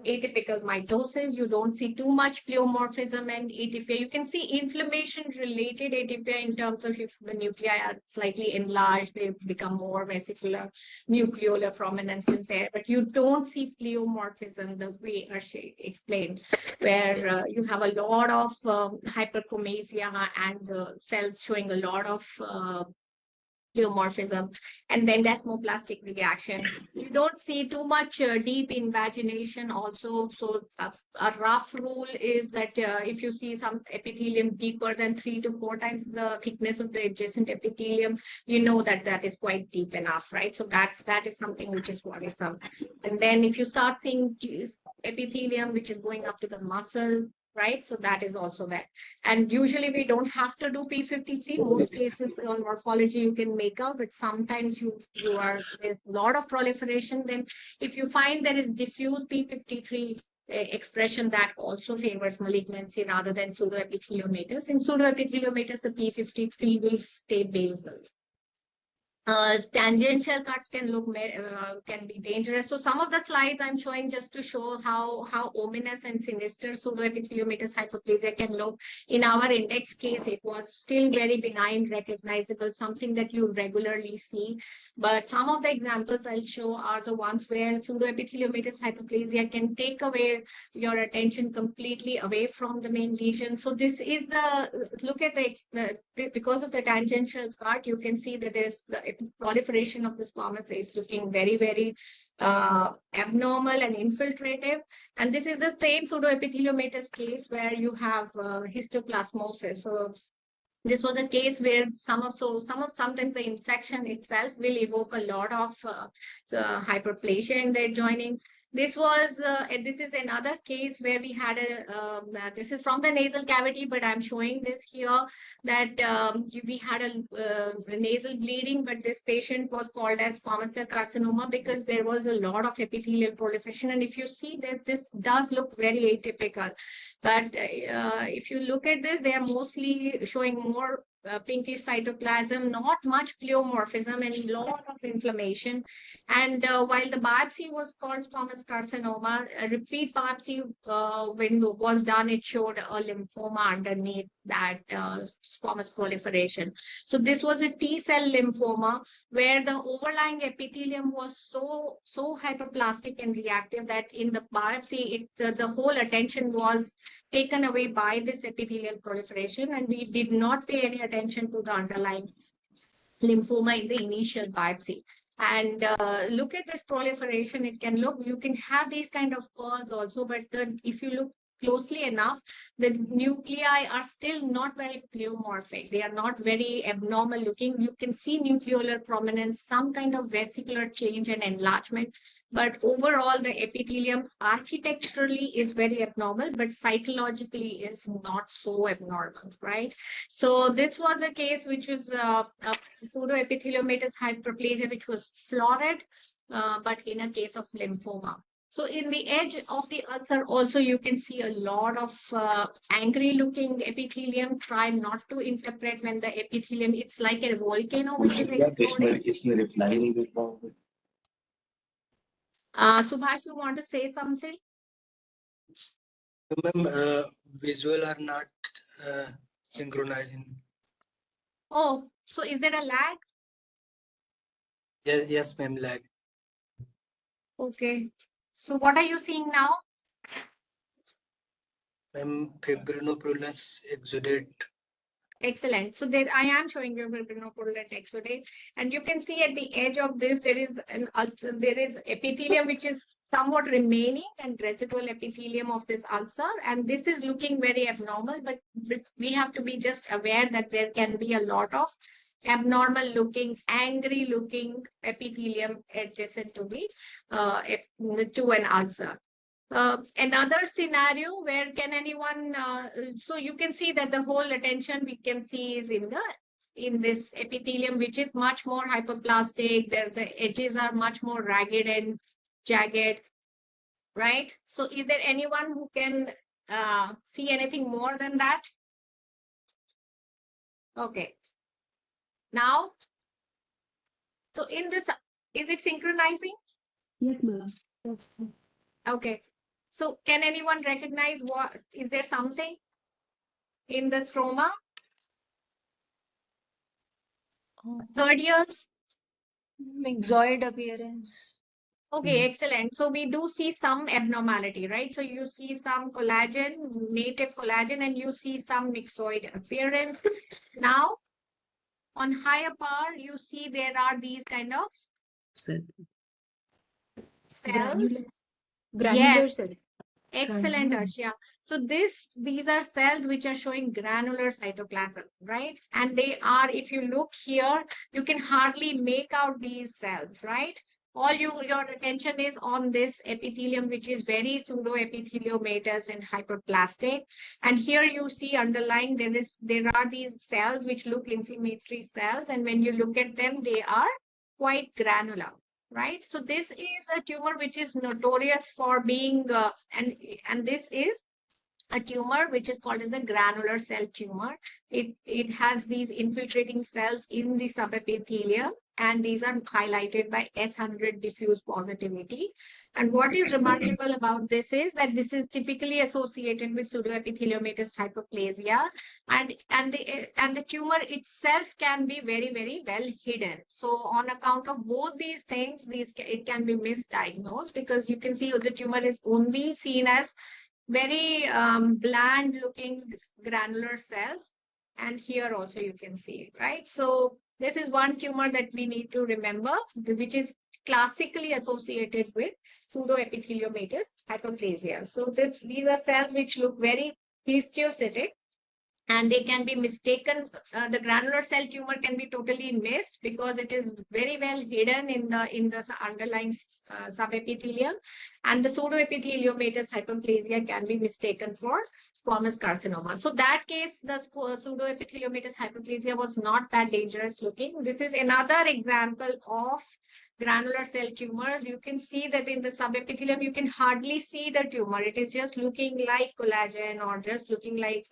atypical mitosis. You don't see too much pleomorphism and atypia. You can see inflammation-related atypia in terms of if the nuclei are slightly enlarged, they become more vesicular, nucleolar prominence is there. But you don't see pleomorphism the way Arshay explained, where you have a lot of hyperchromasia and cells showing a lot of pleomorphism, and then desmoplastic reaction. You don't see too much deep invagination also. So a rough rule is that if you see some epithelium deeper than 3 to 4 times the thickness of the adjacent epithelium, you know that is quite deep enough, right? So that is something which is worrisome. And then if you start seeing epithelium which is going up to the muscle, right? So that is also there. And usually we don't have to do P53. Most cases on morphology you can make out, but sometimes there's a lot of proliferation. Then if you find there is diffuse P53 expression, that also favors malignancy rather than pseudoepitheliomatous. In pseudoepitheliomatous, the P53 will stay basal. Tangential cuts can be dangerous. So some of the slides I'm showing just to show how ominous and sinister pseudoepitheliomatous hyperplasia can look. In our index case, it was still very benign, recognizable, something that you regularly see. But some of the examples I'll show are the ones where pseudoepitheliomatous hyperplasia can take away your attention completely away from the main lesion. So this is look at because of the tangential cut, you can see that there is the proliferation of the squamous is looking very, very abnormal and infiltrative. And this is the same pseudoepitheliomatous case where you have histoplasmosis. So this was a case where sometimes the infection itself will evoke a lot of hyperplasia in the adjoining. This is another case where we had this is from the nasal cavity, but I'm showing this here that we had a nasal bleeding, but this patient was called as squamous cell carcinoma because there was a lot of epithelial proliferation. And if you see this does look very atypical. But if you look at this, they are mostly showing more pinkish cytoplasm, not much pleomorphism, and a lot of inflammation. And while the biopsy was called squamous carcinoma, a repeat biopsy when it was done, it showed a lymphoma underneath that squamous proliferation. So this was a T-cell lymphoma where the overlying epithelium was so hyperplastic and reactive that in the biopsy, the whole attention was taken away by this epithelial proliferation, and we did not pay any attention to the underlying lymphoma in the initial biopsy. And look at this proliferation. You can have these kind of pearls also, but if you look closely enough, the nuclei are still not very pleomorphic. They are not very abnormal looking. You can see nucleolar prominence, some kind of vesicular change and enlargement. But overall, the epithelium architecturally is very abnormal, but cytologically is not so abnormal, right? So this was a case which was pseudoepitheliomatous hyperplasia, which was florid, but in a case of lymphoma. So in the edge of the ulcer also, you can see a lot of angry looking epithelium. Try not to interpret when the epithelium, it's like a volcano which is exploding. Subhash, you want to say something? Ma'am, visual are not synchronizing. Oh, so is there a lag? Yes, ma'am, lag. Okay. So what are you seeing now? Ma'am, fibrinopurulence exudate. Excellent. So there I am showing you fibrinopurulent exudate, and you can see at the edge of this there is epithelium which is somewhat remaining and residual epithelium of this ulcer, and this is looking very abnormal, but we have to be just aware that there can be a lot of abnormal looking, angry looking epithelium adjacent to an ulcer. Another scenario where can anyone, so you can see that the whole attention we can see is in this epithelium, which is much more hyperplastic. The edges are much more ragged and jagged, right? So is there anyone who can see anything more than that? Okay. Now, so in this, is it synchronizing? Yes, ma'am. Okay. So can anyone recognize is there something in the stroma? Third years? Myxoid appearance. Okay, excellent. So we do see some abnormality, right? So you see some collagen, native collagen, and you see some myxoid appearance. Now, on higher power, you see there are these kind of cells. Granular Yes. cells. Excellent, Arshia. So these are cells which are showing granular cytoplasm, right? And they are, if you look here, you can hardly make out these cells, right? All your attention is on this epithelium, which is very pseudoepitheliomatous and hyperplastic. And here you see underlying there are these cells which look inflammatory cells, and when you look at them, they are quite granular, right? So this is a tumor which is notorious for being and this is a tumor which is called as the granular cell tumor. It has these infiltrating cells in the subepithelium, and these are highlighted by S100 diffuse positivity. And what is remarkable about this is that this is typically associated with pseudoepitheliomatous hyperplasia, and the tumor itself can be very, very well hidden. So on account of both these things, it can be misdiagnosed, because you can see the tumor is only seen as very bland looking granular cells. And here also you can see, right? So this is one tumor that we need to remember, which is classically associated with pseudoepitheliomatous hyperplasia. So these are cells which look very histiocytic, and they can be mistaken. The granular cell tumor can be totally missed because it is very well hidden in the underlying subepithelium, and the pseudoepitheliomatous hyperplasia can be mistaken for squamous carcinoma. So that case, the pseudoepitheliomatous hyperplasia was not that dangerous looking. This is another example of granular cell tumor. You can see that in the subepithelium, you can hardly see the tumor. It is just looking like collagen, or just looking like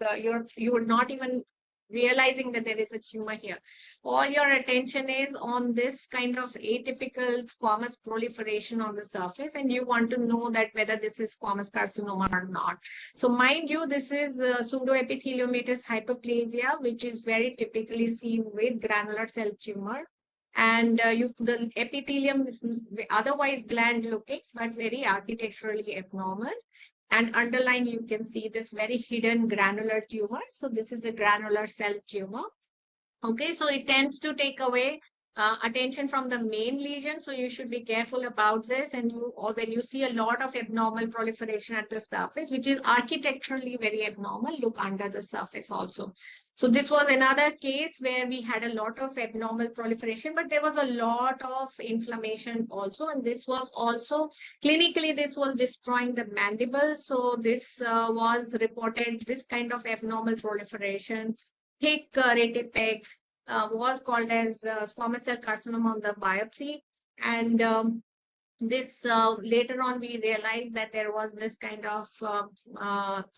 you're not even realizing that there is a tumor here. All your attention is on this kind of atypical squamous proliferation on the surface, and you want to know that whether this is squamous carcinoma or not. So mind you, this is pseudoepitheliomatous hyperplasia, which is very typically seen with granular cell tumor. And the epithelium is otherwise bland looking, but very architecturally abnormal. And underlying, you can see this very hidden granular tumor. So this is a granular cell tumor. Okay, so it tends to take away attention from the main lesion. So you should be careful about this. And when you see a lot of abnormal proliferation at the surface, which is architecturally very abnormal, look under the surface also. So this was another case where we had a lot of abnormal proliferation, but there was a lot of inflammation also. And this was also clinically, this was destroying the mandible. So this was reported, this kind of abnormal proliferation, thick retipex, was called as squamous cell carcinoma on the biopsy. And this later on we realized that there was this kind of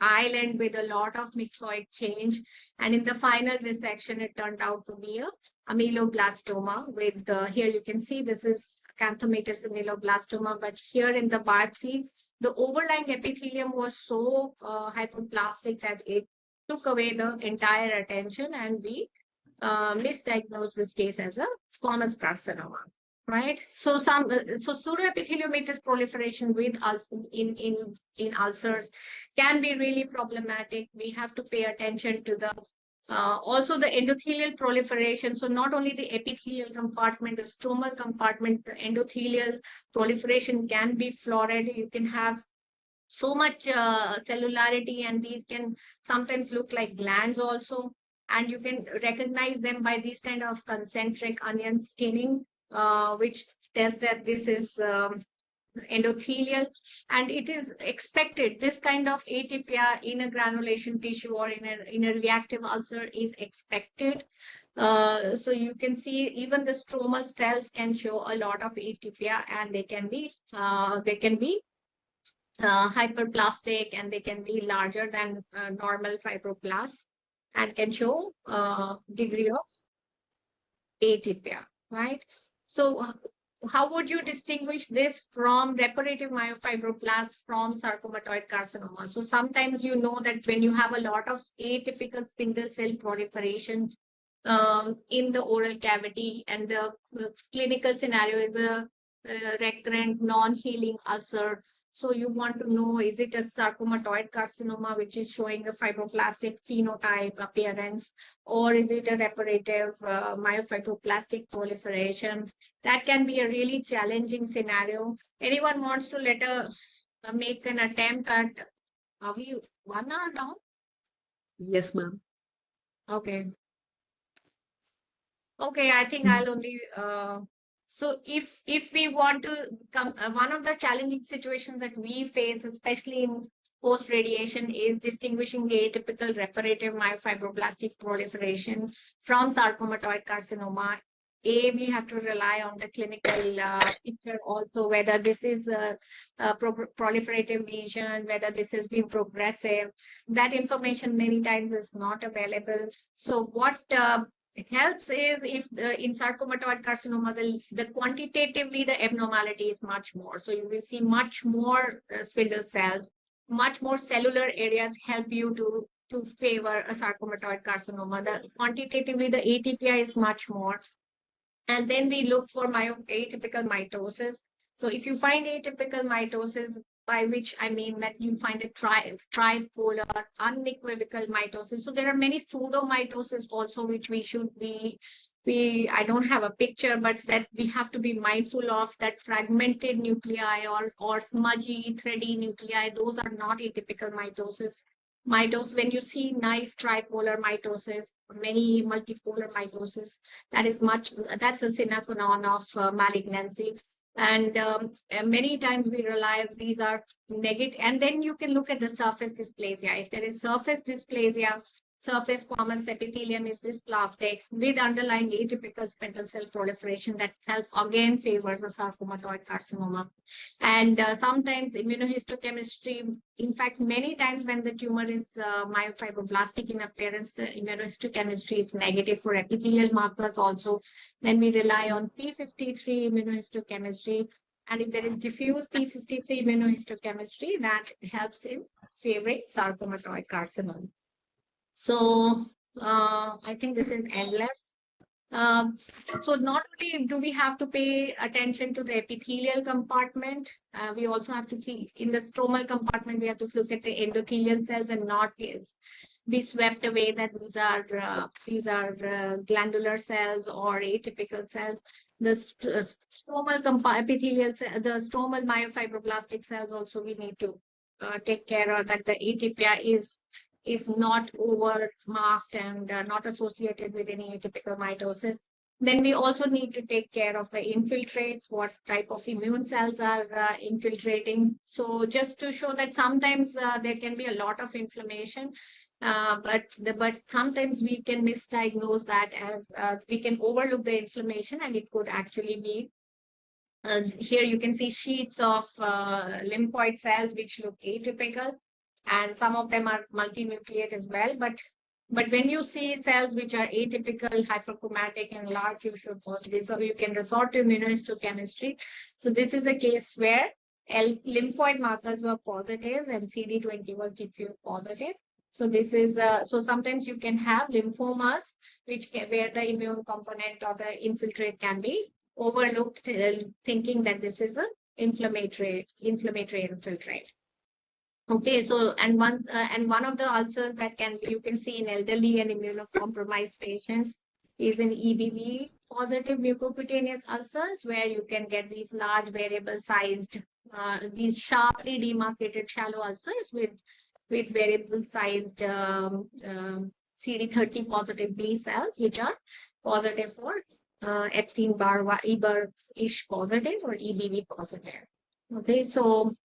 island with a lot of myxoid change, and in the final resection it turned out to be a ameloblastoma with here you can see this is acanthomatous ameloblastoma, but here in the biopsy the overlying epithelium was so hyperplastic that it took away the entire attention, and we misdiagnosed this case as a squamous carcinoma. Right, so pseudoepitheliomatous proliferation with in ulcers can be really problematic. We have to pay attention to the also the endothelial proliferation. So not only the epithelial compartment, the stromal compartment, the endothelial proliferation can be florid. You can have so much cellularity, and these can sometimes look like glands also, and you can recognize them by these kind of concentric onion staining, which tells that this is endothelial, and it is expected. This kind of atypia in a granulation tissue or in a reactive ulcer is expected. So you can see even the stromal cells can show a lot of atypia, and they can be hyperplastic, and they can be larger than normal fibroblasts, and can show degree of atypia, right? So how would you distinguish this from reparative myofibroblasts from sarcomatoid carcinoma? So sometimes you know that when you have a lot of atypical spindle cell proliferation in the oral cavity, and the clinical scenario is a recurrent non-healing ulcer, so you want to know, is it a sarcomatoid carcinoma, which is showing a fibroblastic phenotype appearance, or is it a reparative myofibroblastic proliferation? That can be a really challenging scenario. Anyone wants to make an attempt at, are we 1 hour down? Yes, ma'am. Okay. Okay, I think I'll only So if we want to come, one of the challenging situations that we face, especially in post-radiation, is distinguishing the atypical reparative myofibroblastic proliferation from sarcomatoid carcinoma. We have to rely on the clinical picture also, whether this is a proliferative lesion, whether this has been progressive. That information many times is not available. So what it helps is if in sarcomatoid carcinoma, the quantitatively the abnormality is much more. So you will see much more spindle cells, much more cellular areas help you to favor a sarcomatoid carcinoma. The quantitatively the ATPI is much more. And then we look for atypical mitosis. So if you find atypical mitosis, by which I mean that you find a tripolar, unequivocal mitosis. So there are many pseudomitosis also, which we should be, I don't have a picture, but that we have to be mindful of, that fragmented nuclei or smudgy, thready nuclei. Those are not atypical mitosis. When you see nice tripolar mitosis, many multipolar mitosis, that's a sine qua non of malignancy. And many times we rely, these are negative. And then you can look at the surface dysplasia. If there is surface dysplasia, surface squamous epithelium is dysplastic with underlying atypical spindle cell proliferation, that again favors a sarcomatoid carcinoma. And sometimes immunohistochemistry, in fact, many times when the tumor is myofibroblastic in appearance, the immunohistochemistry is negative for epithelial markers also. Then we rely on P53 immunohistochemistry. And if there is diffuse P53 immunohistochemistry, that helps in favoring sarcomatoid carcinoma. So I think this is endless. So not only do we have to pay attention to the epithelial compartment, we also have to see in the stromal compartment, we have to look at the endothelial cells and not be swept away that these are glandular cells or atypical cells. The stromal epithelial cell, the stromal myofibroblastic cells also we need to take care of, that the ATPI is not over marked and not associated with any atypical mitosis. Then we also need to take care of the infiltrates, what type of immune cells are infiltrating. So just to show that sometimes there can be a lot of inflammation, but sometimes we can misdiagnose that as we can overlook the inflammation, and it could actually be here you can see sheets of lymphoid cells which look atypical, and some of them are multinucleate as well. But when you see cells which are atypical, hyperchromatic, and large, you can resort to immunohistochemistry. So this is a case where lymphoid markers were positive and CD20 was diffuse positive. So this is so sometimes you can have lymphomas where the immune component or the infiltrate can be overlooked, thinking that this is an inflammatory infiltrate. Okay, so and one of the ulcers that you can see in elderly and immunocompromised patients is in EBV positive mucocutaneous ulcers, where you can get these large variable sized, these sharply demarcated shallow ulcers with variable sized CD30 positive B cells, which are positive for Epstein-Barr-Eber-ish positive or EBV positive. Okay, so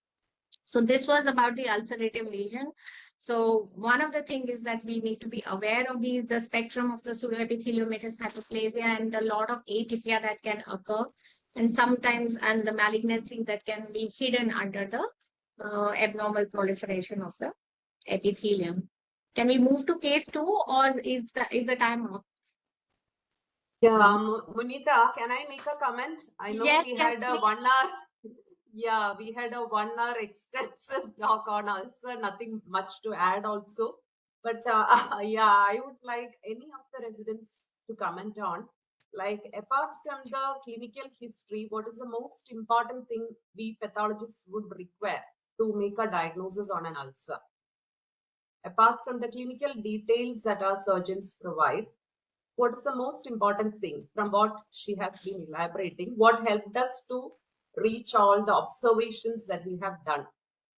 this was about the ulcerative lesion. So one of the things is that we need to be aware of the spectrum of the pseudoepitheliomatous hyperplasia and a lot of atypia that can occur, and sometimes the malignancy that can be hidden under the abnormal proliferation of the epithelium. Can we move to case 2, or is the time up? Yeah, Munita, can I make a comment? I know Yes, we yes, had a please. 1 hour. Yeah, we had a 1 hour extensive talk on ulcer. Nothing much to add also. But yeah, I would like any of the residents to comment on. Like, apart from the clinical history, what is the most important thing we pathologists would require to make a diagnosis on an ulcer? Apart from the clinical details that our surgeons provide, what is the most important thing from what she has been elaborating? What helped us to reach all the observations that we have done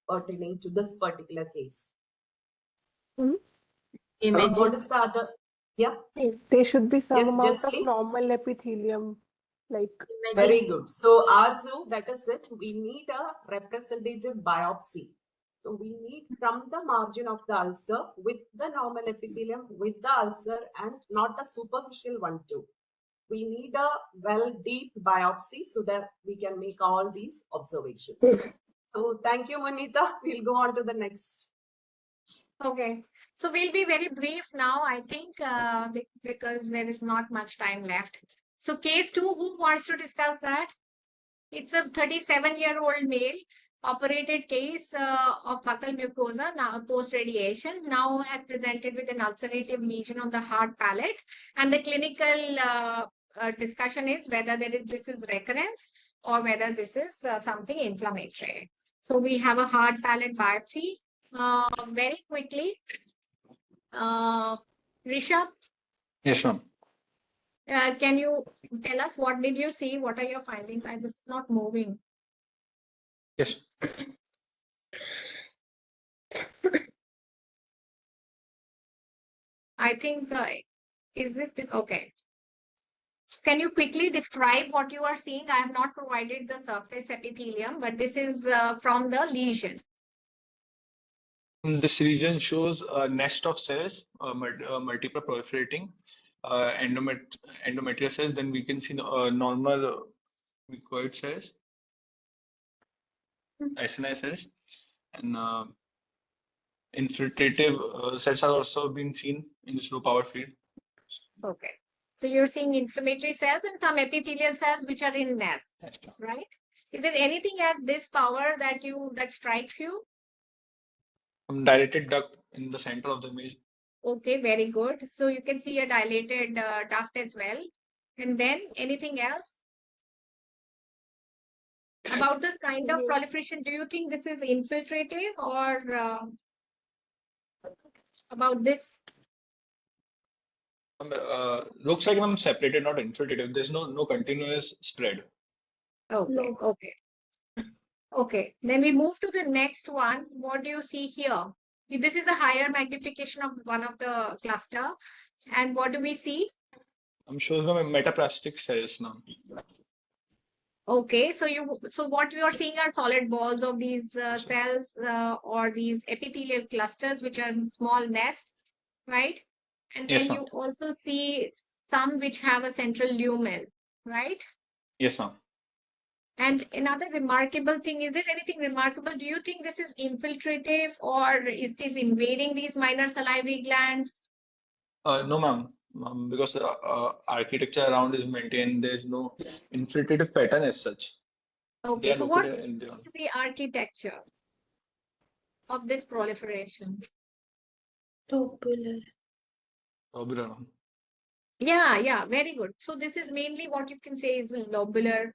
pertaining to this particular case? Images. What is the other? Yeah. There should be some Yes, amount of Jessley? normal epithelium Like, Very good. So Arzu, that is it. We need a representative biopsy. So we need from the margin of the ulcer with the normal epithelium, with the ulcer, and not a superficial one too. We need a well deep biopsy so that we can make all these observations. So thank you, Munita. We'll go on to the next. Okay, so we'll be very brief now, I think, because there is not much time left. So case 2, who wants to discuss that? It's a 37-year-old male, operated case of buccal mucosa, now post-radiation, now has presented with an ulcerative lesion on the hard palate. And the clinical discussion is whether this is recurrence or whether this is something inflammatory. So we have a hard palate biopsy. Very quickly, Rishabh, Yes, ma'am. can you tell us what did you see? What are your findings? It's not moving. Yes. I think, is this okay? Can you quickly describe what you are seeing? I have not provided the surface epithelium, but this is from the lesion. This region shows a nest of cells, multiple proliferating endometrial cells. Then we can see normal mucoid cells, SNI cells, and infiltrative cells are also being seen in this low power field. Okay. So you're seeing inflammatory cells and some epithelial cells which are in nests, right? Is there anything at this power that strikes you? Dilated duct in the center of the image. Okay, very good. So you can see a dilated duct as well. And then anything else? About the kind of proliferation, do you think this is infiltrative or about this? Looks like I'm separated, not infiltrative. There's no continuous spread. Okay, okay. Okay, then we move to the next one. What do you see here? This is a higher magnification of one of the cluster. And what do we see? I'm showing my metaplastic cells now. Okay, so what we are seeing are solid balls of these cells or these epithelial clusters, which are small nests, right? And then you also see some which have a central lumen, right? Yes, ma'am. And another remarkable thing, is there anything remarkable? Do you think this is infiltrative or is this invading these minor salivary glands? No, ma'am. Because the architecture around is maintained. There's no infiltrative pattern as such. Okay, so what is the architecture of this proliferation? Tubular. Lobular. Yeah, very good. So this is mainly what you can say is a lobular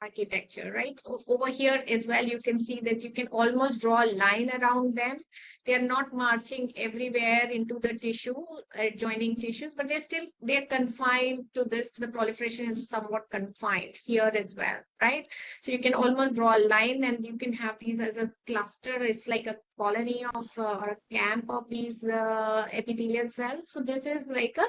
architecture, right? Over here as well, you can see that you can almost draw a line around them. They are not marching everywhere into the tissue, joining tissues, but they're confined to this. The proliferation is somewhat confined here as well, right? So you can almost draw a line and you can have these as a cluster. It's like a colony of or a camp of these epithelial cells. So this is like a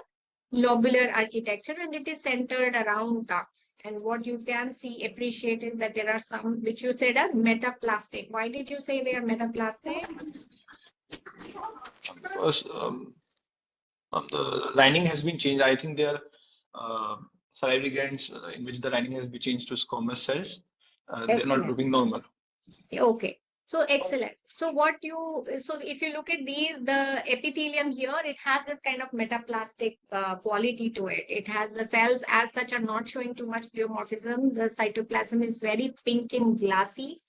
lobular architecture and it is centered around ducts. And what you can appreciate is that there are some which you said are metaplastic. Why did you say they are metaplastic? Because the lining has been changed. I think they are salivary glands in which the lining has been changed to squamous cells. They're not looking normal. Okay. So excellent. So if you look at these, the epithelium here, it has this kind of metaplastic quality to it. It has the cells as such are not showing too much pleomorphism. The cytoplasm is very pink and glassy.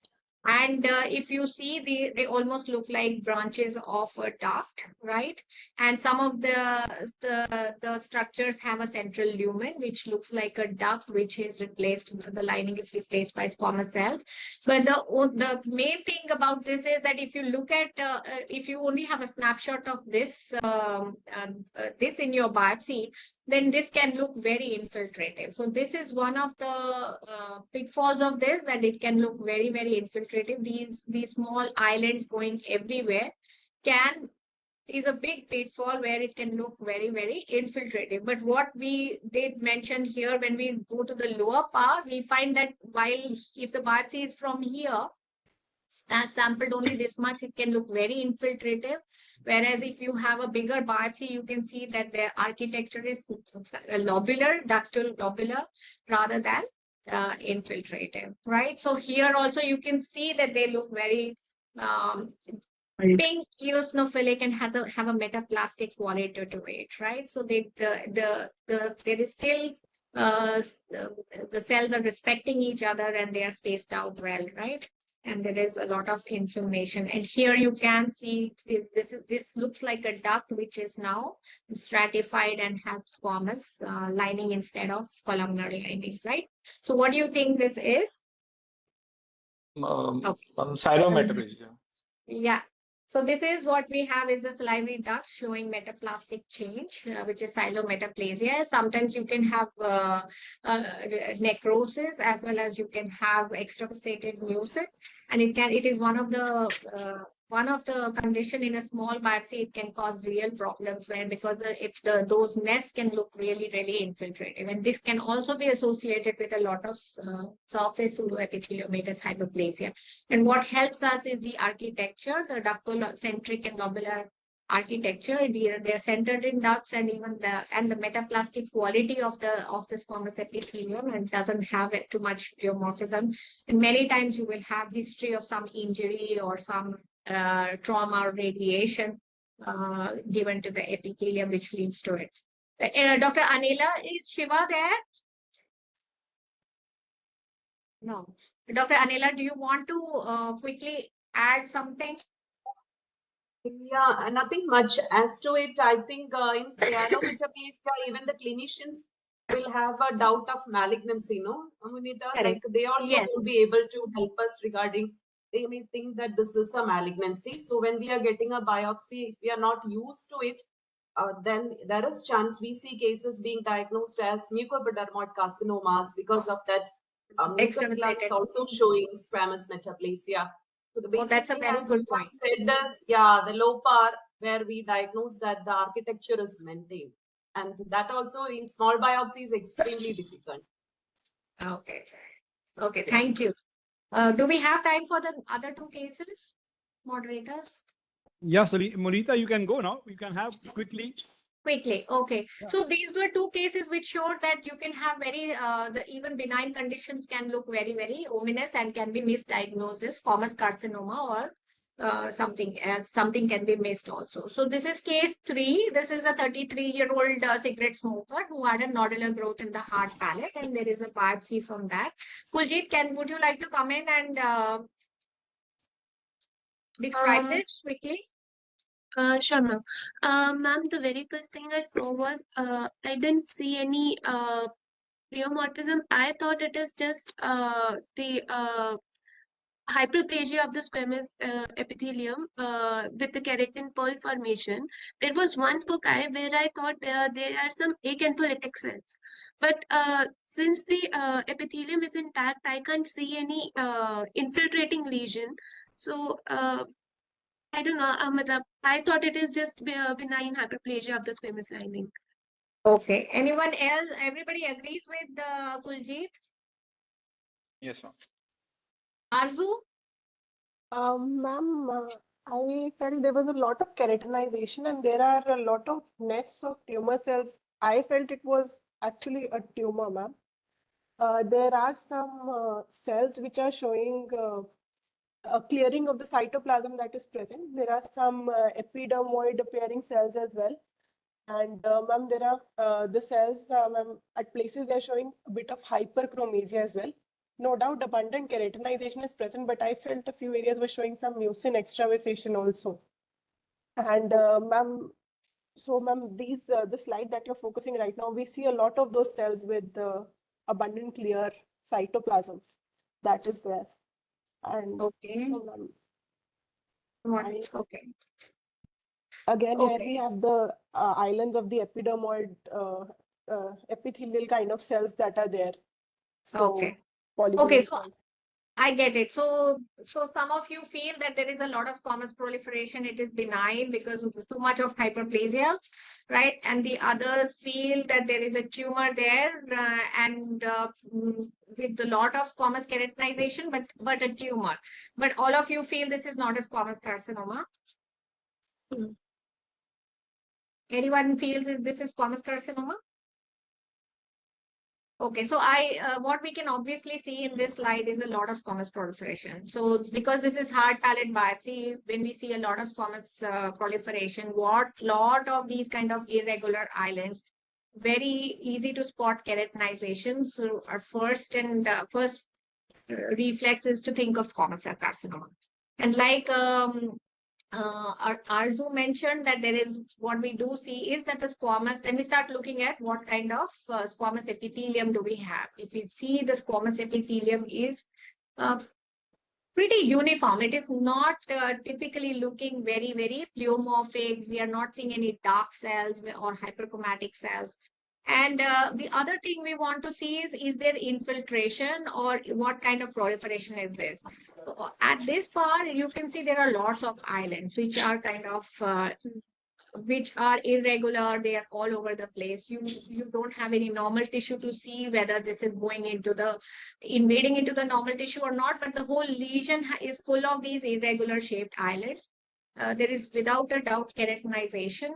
And if you see, they almost look like branches of a duct, right? And some of the structures have a central lumen, which looks like a duct, which is replaced, the lining is replaced by squamous cells. But the main thing about this is that if you look at, if you only have a snapshot of this, this in your biopsy, then this can look very infiltrative. So this is one of the pitfalls of this, that it can look very, very infiltrative. These small islands going everywhere can is a big pitfall where it can look very, very infiltrative. But what we did mention here, when we go to the lower part, we find that while if the biopsy is from here, sampled only this much, it can look very infiltrative. Whereas if you have a bigger biopsy, you can see that their architecture is lobular, ductal lobular, rather than infiltrative, right? So here also you can see that they look very pink, eosinophilic, and have a metaplastic quality to it, right? So there is still the cells are respecting each other and they are spaced out well, right? And there is a lot of inflammation. And here you can see this looks like a duct which is now stratified and has squamous lining instead of columnar lining, right? So what do you think this is? Cytometaplasia. Yeah. So this is what we have is the salivary duct showing metaplastic change, which is cytometaplasia. Sometimes you can have necrosis as well as you can have extravasated mucus, and it is one of the condition in a small biopsy. It can cause real problems where because those nests can look really, really infiltrative, and this can also be associated with a lot of surface pseudoepitheliomatous hyperplasia. And what helps us is the architecture, the ductal centric and lobular architecture. They're centered in ducts, and even the metaplastic quality of the squamous epithelium, and doesn't have too much geomorphism. And many times you will have history of some injury or some trauma or radiation given to the epithelium, which leads to it. Dr. Anila, is Shiva there? No. Dr. Anila, do you want to quickly add something? Yeah, nothing much as to it. I think in cytometaplasia, even the clinicians will have a doubt of malignancy, no, Munita? Like they also will be able to help us regarding, they may think that this is a malignancy. So when we are getting a biopsy, if we are not used to it, then there is chance we see cases being diagnosed as mucoepidermoid carcinomas because of that mucus glands also showing squamous metaplasia. So the basic that's a thing, very as good you point. said, is the low part where we diagnose that the architecture is maintained, and that also in small biopsy is extremely difficult. Okay. Okay. Thank you. Do we have time for the other two cases, moderators? Yes, Munita, you can go now. You can have quickly. Quickly, okay. Yeah. So these were two cases which showed that you can have even benign conditions can look very, very ominous and can be misdiagnosed as squamous carcinoma or something can be missed also. So this is case 3. This is a 33-year-old cigarette smoker who had a nodular growth in the hard palate, and there is a biopsy from that. Kuljit, would you like to come in and describe this quickly? Sure, ma'am. Ma'am, the very first thing I saw was I didn't see any pleomorphism. I thought it is just the hyperplasia of the squamous epithelium with the keratin pearl formation. There was one foci where I thought there are some acantholytic cells. But since the epithelium is intact, I can't see any infiltrating lesion. So I don't know. I thought it is just benign hyperplasia of the squamous lining. Okay. Anyone else? Everybody agrees with Kuljit? Yes, ma'am. Arzu? Ma'am, I felt there was a lot of keratinization and there are a lot of nests of tumor cells. I felt it was actually a tumor, ma'am. There are some cells which are showing a clearing of the cytoplasm that is present. There are some epidermoid appearing cells as well. And ma'am, there are the cells ma'am, at places they're showing a bit of hyperchromasia as well. No doubt abundant keratinization is present, but I felt a few areas were showing some mucin extravasation also. And ma'am, so ma'am, the slide that you're focusing right now, we see a lot of those cells with abundant clear cytoplasm that is there. And okay. So, okay. Again, here we have the islands of the epidermoid epithelial kind of cells that are there. So, okay. Okay. I get it. So some of you feel that there is a lot of squamous proliferation. It is benign because of too much of hyperplasia, right? And the others feel that there is a tumor there with a lot of squamous keratinization, but a tumor. But all of you feel this is not a squamous carcinoma. Anyone feels that this is squamous carcinoma? Okay, so what we can obviously see in this slide is a lot of squamous proliferation. So because this is hard palate biopsy, when we see a lot of squamous proliferation, lot of these kind of irregular islands, very easy to spot keratinization. So our first reflex is to think of squamous cell carcinoma. And like Arzu mentioned that there is, what we do see is that the squamous, then we start looking at what kind of squamous epithelium do we have. If we see the squamous epithelium is pretty uniform. It is not typically looking very, very pleomorphic. We are not seeing any dark cells or hyperchromatic cells. And the other thing we want to see is there infiltration or what kind of proliferation is this? So at this part, you can see there are lots of islands, which are kind of, which are irregular. They are all over the place. You don't have any normal tissue to see whether this is going into the, invading into the normal tissue or not, but the whole lesion is full of these irregular shaped islands. There is without a doubt keratinization.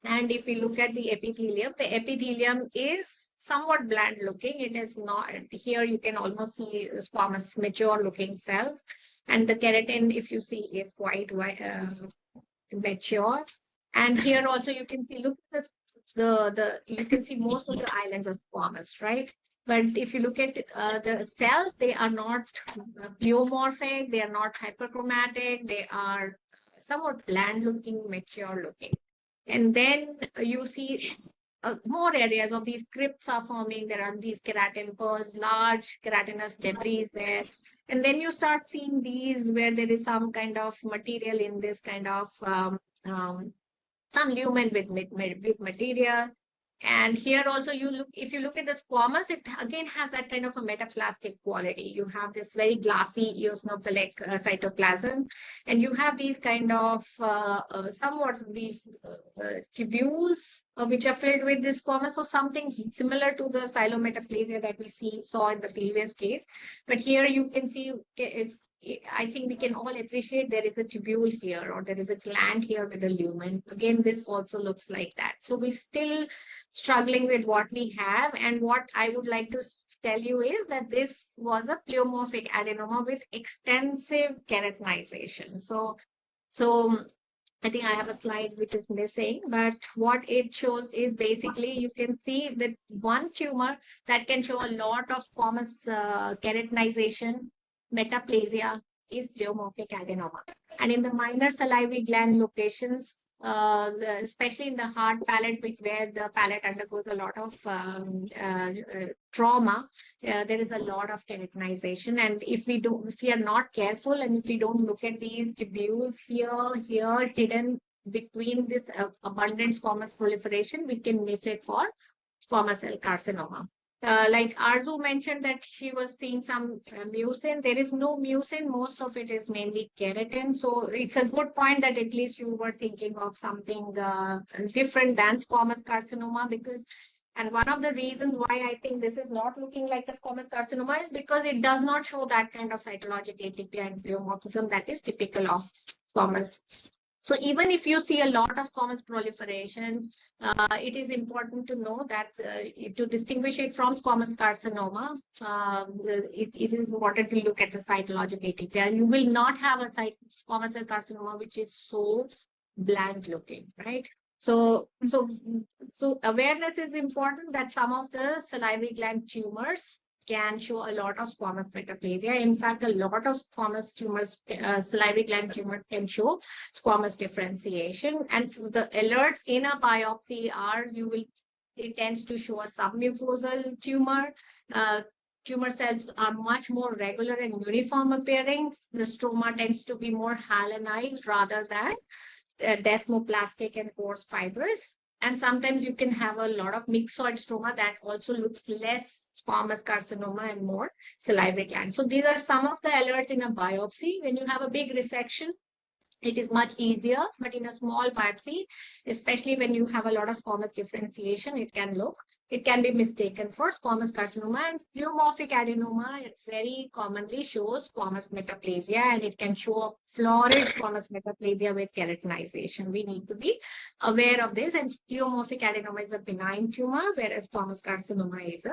And if we look at the epithelium is somewhat bland looking. It is not, here you can almost see squamous mature looking cells. And the keratin, if you see, is quite mature. And here also you can see, look at you can see most of the islands are squamous, right? But if you look at the cells, they are not pleomorphic, they are not hyperchromatic, they are somewhat bland looking, mature looking. And then you see more areas of these crypts are forming. There are these keratin pearls, large keratinous debris there. And then you start seeing these where there is some kind of material in this kind of some lumen with material. And here also if you look at the squamous, it again has that kind of a metaplastic quality. You have this very glassy eosinophilic cytoplasm, and you have these kind of somewhat these tubules which are filled with this squamous, or something similar to the silometaplasia that we saw in the previous case. But here you can see, I think we can all appreciate there is a tubule here, or there is a gland here with a lumen. Again, this also looks like that. So we're still struggling with what we have. And what I would like to tell you is that this was a pleomorphic adenoma with extensive keratinization. So I think I have a slide which is missing, but what it shows is basically you can see that one tumor that can show a lot of squamous keratinization, metaplasia, is pleomorphic adenoma. And in the minor salivary gland locations, especially in the hard palate, where the palate undergoes a lot of trauma, there is a lot of keratinization. And if we are not careful, and if we don't look at these tubules here hidden between this abundant squamous proliferation, we can miss it for squamous cell carcinoma. Like Arzu mentioned that she was seeing some mucin. There is no mucin. Most of it is mainly keratin. So it's a good point that at least you were thinking of something different than squamous carcinoma, because, and one of the reasons why I think this is not looking like a squamous carcinoma is because it does not show that kind of cytologic atypia and pleomorphism that is typical of squamous. So even if you see a lot of squamous proliferation, it is important to know that to distinguish it from squamous carcinoma, it is important to look at the cytologic atypia. You will not have a squamous cell carcinoma which is so bland looking, right? So awareness is important that some of the salivary gland tumors can show a lot of squamous metaplasia. In fact, a lot of squamous tumors, salivary gland tumors can show squamous differentiation. And the alerts in a biopsy are, it tends to show a submucosal tumor. Tumor cells are much more regular and uniform appearing. The stroma tends to be more hyalinized rather than desmoplastic and coarse fibrous. And sometimes you can have a lot of myxoid stroma that also looks less squamous carcinoma, and more salivary gland. So these are some of the alerts in a biopsy. When you have a big resection, it is much easier, but in a small biopsy, especially when you have a lot of squamous differentiation, it can be mistaken for squamous carcinoma. And pleomorphic adenoma, it very commonly shows squamous metaplasia, and it can show a florid squamous metaplasia with keratinization. We need to be aware of this. And pleomorphic adenoma is a benign tumor, whereas squamous carcinoma is a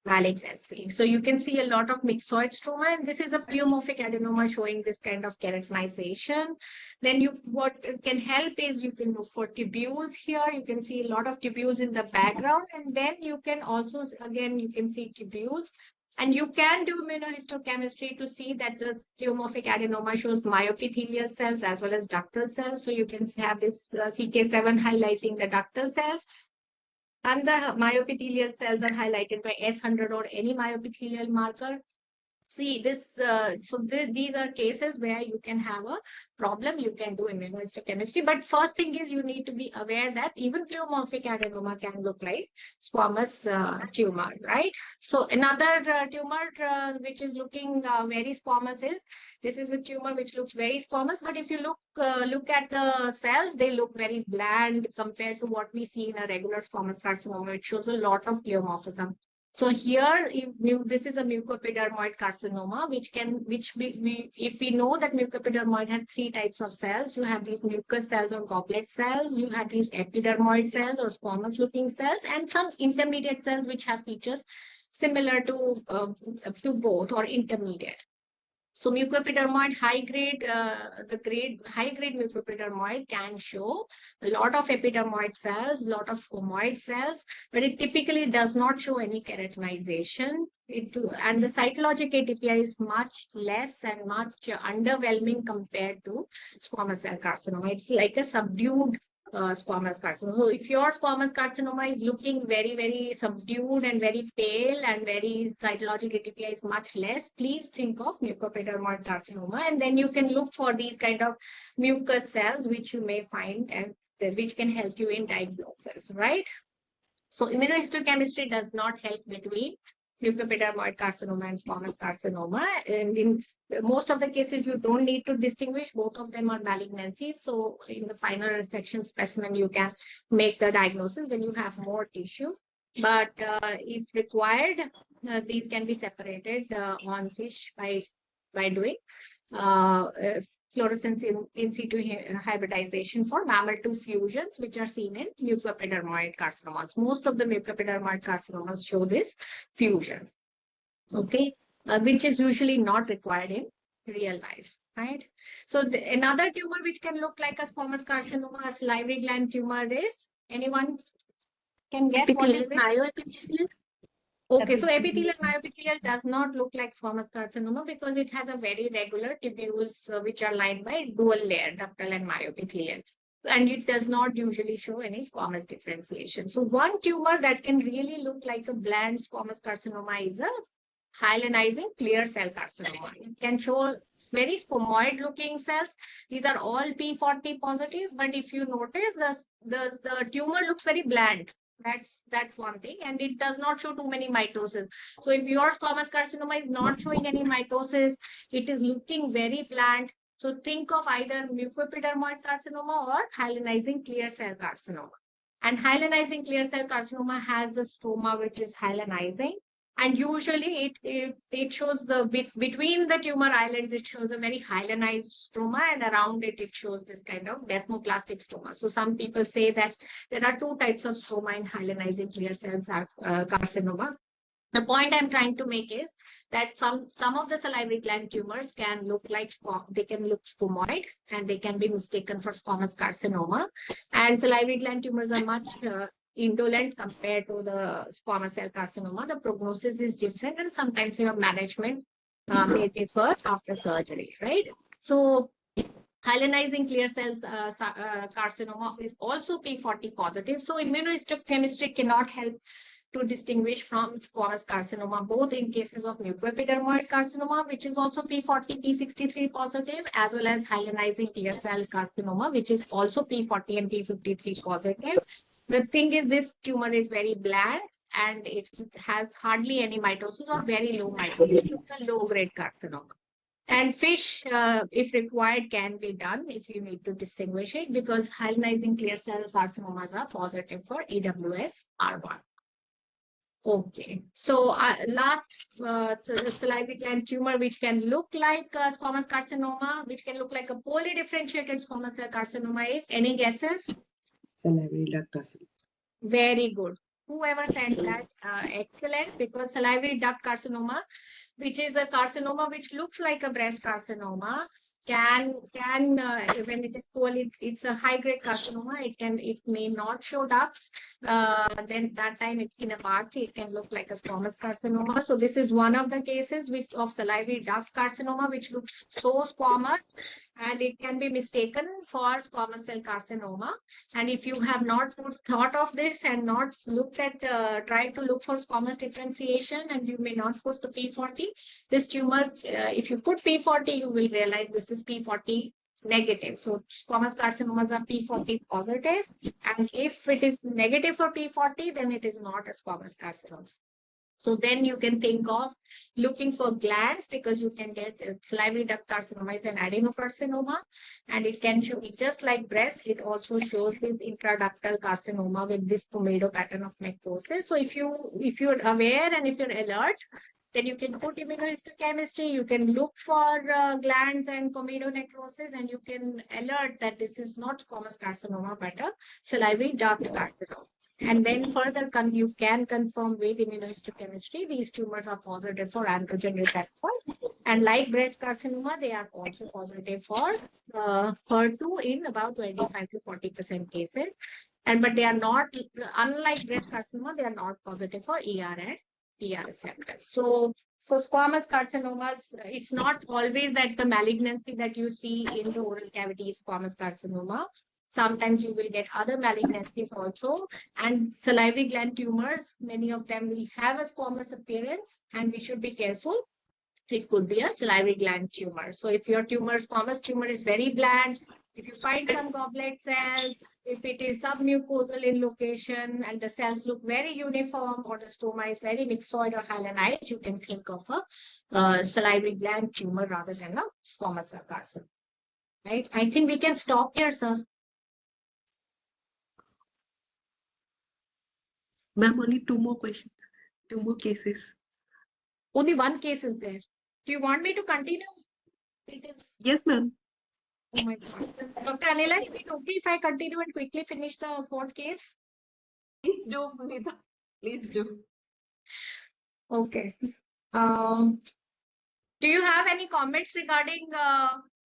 malignancy. So you can see a lot of myxoid stroma, and this is a pleomorphic adenoma showing this kind of keratinization. Then what can help is you can look for tubules here. You can see a lot of tubules in the background, and then you can also, again, you can see tubules. And you can do immunohistochemistry to see that the pleomorphic adenoma shows myoepithelial cells as well as ductal cells. So you can have this CK7 highlighting the ductal cells. And the myoepithelial cells are highlighted by S100 or any myoepithelial marker. See this, these are cases where you can have a problem. You can do immunohistochemistry, but first thing is you need to be aware that even pleomorphic adenoma can look like squamous tumor, right? So another tumor which is looking very squamous is, this is a tumor which looks very squamous, but if you look at the cells, they look very bland compared to what we see in a regular squamous carcinoma. It shows a lot of pleomorphism. So here, this is a mucoepidermoid carcinoma, if we know that mucoepidermoid has 3 types of cells, you have these mucous cells or goblet cells, you have these epidermoid cells or squamous looking cells, and some intermediate cells which have features similar to both or intermediate. So mucoepidermoid high grade mucoepidermoid can show a lot of epidermoid cells, a lot of squamoid cells, but it typically does not show any keratinization. And the cytologic ATPI is much less and much underwhelming compared to squamous cell carcinoma. It's like a subdued squamous carcinoma. So if your squamous carcinoma is looking very, very subdued and very pale and very cytologic ATPI is much less, please think of mucoepidermoid carcinoma, and then you can look for these kind of mucus cells which you may find and which can help you in diagnosis, right? So immunohistochemistry does not help between mucoepidermoid carcinoma and squamous carcinoma. And in most of the cases, you don't need to distinguish. Both of them are malignancies. So in the final resection specimen, you can make the diagnosis when you have more tissue. But if required, these can be separated on fish by doing fluorescence in situ hybridization for mammal-2 fusions, which are seen in mucoepidermoid carcinomas. Most of the mucoepidermoid carcinomas show this fusion, okay, which is usually not required in real life, right? So another tumor which can look like a squamous carcinoma, a salivary gland tumor is, anyone can guess what is it? Myoepithelial. Okay, so epithelial myoepithelial does not look like squamous carcinoma because it has a very regular tubules which are lined by dual layer, ductal and myoepithelial. And it does not usually show any squamous differentiation. So one tumor that can really look like a bland squamous carcinoma is a hyalinizing clear cell carcinoma. It can show very squamoid looking cells. These are all P40 positive, but if you notice the tumor looks very bland. That's one thing, and it does not show too many mitosis. So if your squamous carcinoma is not showing any mitosis, it is looking very bland. So think of either mucoepidermoid carcinoma or hyalinizing clear cell carcinoma. And hyalinizing clear cell carcinoma has a stroma which is hyalinizing. And usually it shows between the tumor islands, it shows a very hyalinized stroma, and around it shows this kind of desmoplastic stroma. So some people say that there are 2 types of stroma in hyalinizing clear cell carcinoma. The point I'm trying to make is that some of the salivary gland tumors can look like squamoid, and they can be mistaken for squamous carcinoma. And salivary gland tumors are much indolent compared to the squamous cell carcinoma. The prognosis is different, and sometimes your management may differ after surgery, right? So hyalinizing clear cells carcinoma is also P40 positive. So immunohistochemistry cannot help to distinguish from squamous carcinoma, both in cases of mucoepidermoid carcinoma, which is also P40, P63 positive, as well as hyalinizing clear cell carcinoma, which is also P40 and P53 positive. The thing is, this tumor is very bland, and it has hardly any mitosis or very low mitosis. It's a low-grade carcinoma. And FISH, if required, can be done if you need to distinguish it, because hyalinizing clear cell carcinomas are positive for EWS R1. Okay, so last salivary gland tumor, which can look like squamous carcinoma, which can look like a poorly differentiated squamous cell carcinoma, is any guesses? Salivary duct carcinoma. Very good. Whoever said that, excellent, because salivary duct carcinoma, which is a carcinoma which looks like a breast carcinoma, can when it is poorly, it's a high grade carcinoma, it may not show ducts. Then that time in a biopsy it can look like a squamous carcinoma. So this is one of the cases of salivary duct carcinoma which looks so squamous, and it can be mistaken for squamous cell carcinoma. And if you have not thought of this and not looked at tried to look for squamous differentiation, and you may not put the P40, this tumor, if you put P40, you will realize this is P40 negative. So squamous carcinomas are P40 positive, and if it is negative for P40, then it is not a squamous carcinoma. So then you can think of looking for glands, because you can get salivary duct carcinoma is an adenocarcinoma, and it can show just like breast. It also shows this intraductal carcinoma with this tomato pattern of necrosis. So if you're aware and if you're alert, then you can put immunohistochemistry, you can look for glands and comedo necrosis, and you can alert that this is not squamous carcinoma, but a salivary duct carcinoma. And then further, you can confirm with immunohistochemistry, these tumors are positive for androgen receptor. And like breast carcinoma, they are also positive for HER2 in about 25 to 40% cases. But they are not, unlike breast carcinoma, they are not positive for ER and PR receptors. So squamous carcinomas, it's not always that the malignancy that you see in the oral cavity is squamous carcinoma. Sometimes you will get other malignancies also. And salivary gland tumors, many of them will have a squamous appearance, and we should be careful. It could be a salivary gland tumor. So if your squamous tumor is very bland, if you find some goblet cells, if it is submucosal in location and the cells look very uniform, or the stoma is very myxoid or hyalinized, you can think of a salivary gland tumor rather than a squamous cell carcinoma. Right? I think we can stop here, sir. Ma'am, only 2 more questions, 2 more cases. Only one case is there. Do you want me to continue? It is. Yes, ma'am. Oh my God. Dr. Anila, is it okay if I continue and quickly finish the 4th case? Please do, Munita. Please do. Okay. Do you have any comments regarding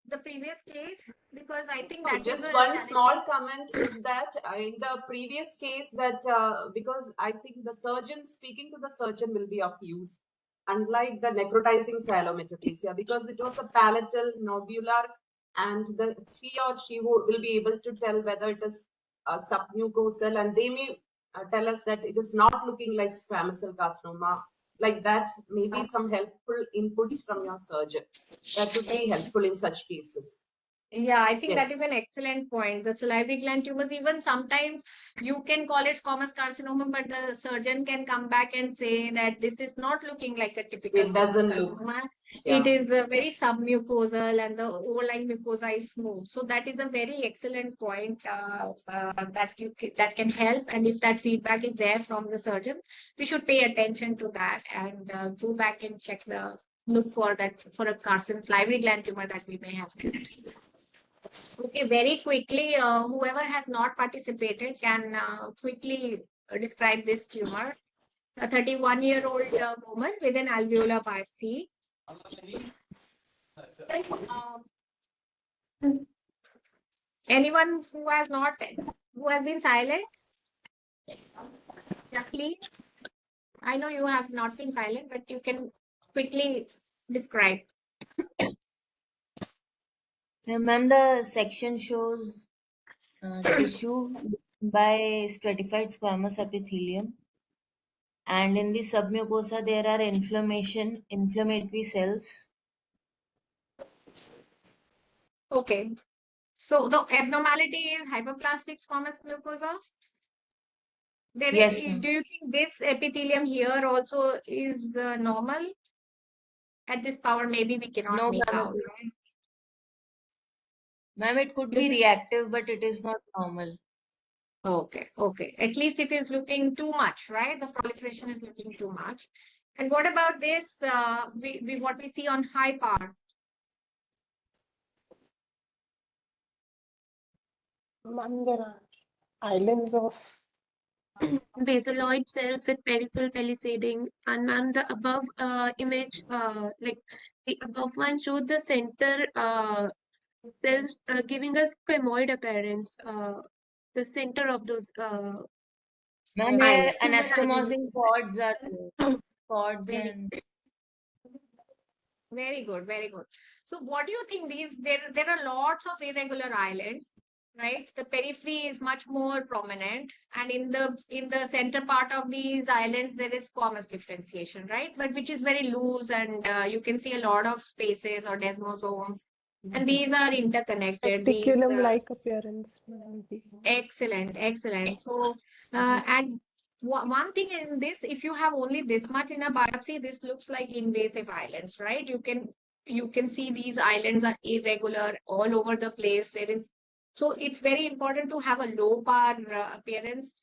the previous case? Because I think that just is one small comment is that in the previous case that because I think the surgeon, speaking to the surgeon will be of use, unlike the necrotizing cyalometaplasia, because it was a palatal nodular, and he or she will be able to tell whether it is submucosal, and they may tell us that it is not looking like squamous cell carcinoma. Like that, maybe some helpful inputs from your surgeon. That would be helpful in such cases. Yeah, I think that is Yes. an excellent point. The salivary gland tumors, even sometimes you can call it squamous carcinoma, but the surgeon can come back and say that this is not looking like a typical It doesn't squamous look. carcinoma. Yeah. It is very submucosal and the overlying mucosa is smooth. So that is a very excellent point that can help. And if that feedback is there from the surgeon, we should pay attention to that and go back and look for a salivary gland tumor that we may have missed. Okay, very quickly, whoever has not participated can quickly describe this tumor. A 31-year-old woman with an alveolar biopsy. Anyone who has been silent? Jacqueline, I know you have not been silent, but you can quickly describe. Ma'am, the section shows tissue by stratified squamous epithelium, and in the submucosa there are inflammatory cells. Okay, so the abnormality is hyperplastic squamous mucosa. There Yes, is, ma'am. do you think this epithelium here also is normal? At this power, maybe we cannot No, make ma'am. out, right? Ma'am, it could This be is reactive, but it is not normal. okay. Okay. At least it is looking too much, right? The proliferation is looking too much. And what about this? What we see on high power? Ma'am, there are islands of Basaloid cells with peripheral palisading. And ma'am, the above image, like the above one showed the center cells giving us squamoid appearance. The center of those Ma'am, here Islands. anastomosing cords are there. Cords Very and Very good, very good. So what do you think there are lots of irregular islands, right? The periphery is much more prominent, and in the center part of these islands there is squamous differentiation, right? But which is very loose, and you can see a lot of spaces or desmosomes, and these are interconnected. These reticulum-like appearance. Ma'am. excellent, excellent. So and one thing in this, if you have only this much in a biopsy, this looks like invasive islands, right? You can see these islands are irregular all over the place. So it's very important to have a low power appearance.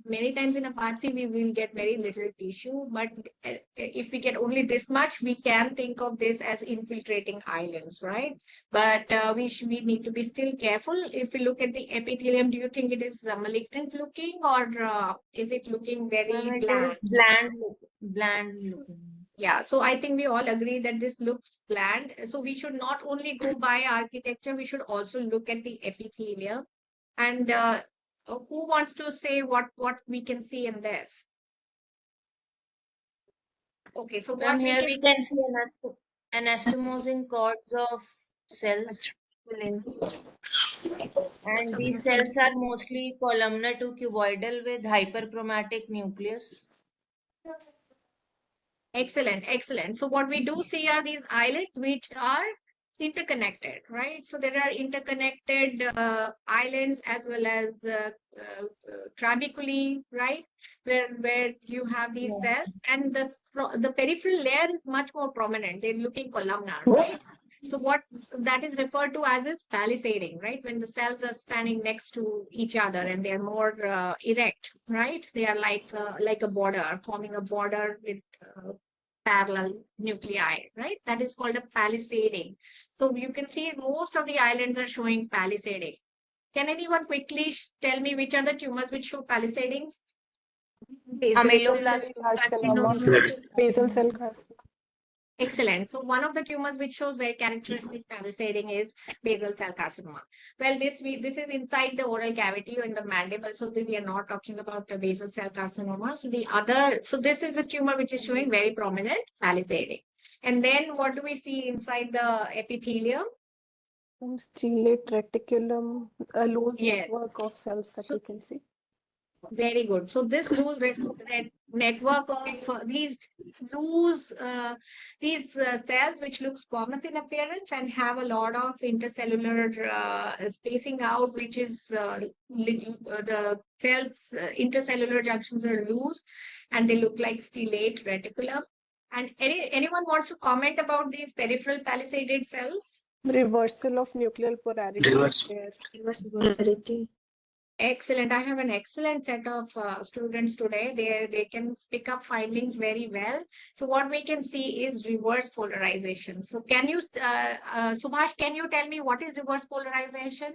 Many times in a biopsy, we will get very little tissue, but if we get only this much, we can think of this as infiltrating islands, right? But we need to be still careful. If we look at the epithelium, do you think it is malignant looking, or is it looking very ma'am, it bland? is bland looking. Yeah, so I think we all agree that this looks bland. So we should not only go by architecture, we should also look at the epithelium. And who wants to say what we can see in this? Okay, so Ma'am, what we here can we can see anastomosing cords of cells. And these cells are mostly columnar to cuboidal with hyperchromatic nucleus. Excellent, excellent. So what we do see are these islets which are interconnected, right? So there are interconnected islands as well as trabeculae, right? Where you have these Yes. cells, and the peripheral layer is much more prominent. They're looking columnar, right? So what that is referred to as is palisading, right? When the cells are standing next to each other and they're more erect, right? They are like a border, forming a border with parallel nuclei, right? That is called a palisading. So you can see most of the islands are showing palisading. Can anyone quickly tell me which are the tumors which show palisading? Ameloblastoma. Carcinoma. Basal cell carcinoma. Excellent. So one of the tumors which shows very characteristic palisading is basal cell carcinoma. Well, this is inside the oral cavity or in the mandible, so we are not talking about the basal cell carcinoma. So this is a tumor which is showing very prominent palisading. And then what do we see inside the epithelium? Stellate reticulum, a loose Yes. network of cells that we can see. Very good. So this loose network of these cells which look squamous in appearance and have a lot of intercellular spacing out, which is the cells intercellular junctions are loose and they look like stellate reticulum. And anyone wants to comment about these peripheral palisaded cells? Reversal of nuclear polarity. Reverse polarity. Excellent. I have an excellent set of students today. They can pick up findings very well. So what we can see is reverse polarization. So can you, Subhash, can you tell me what is reverse polarization?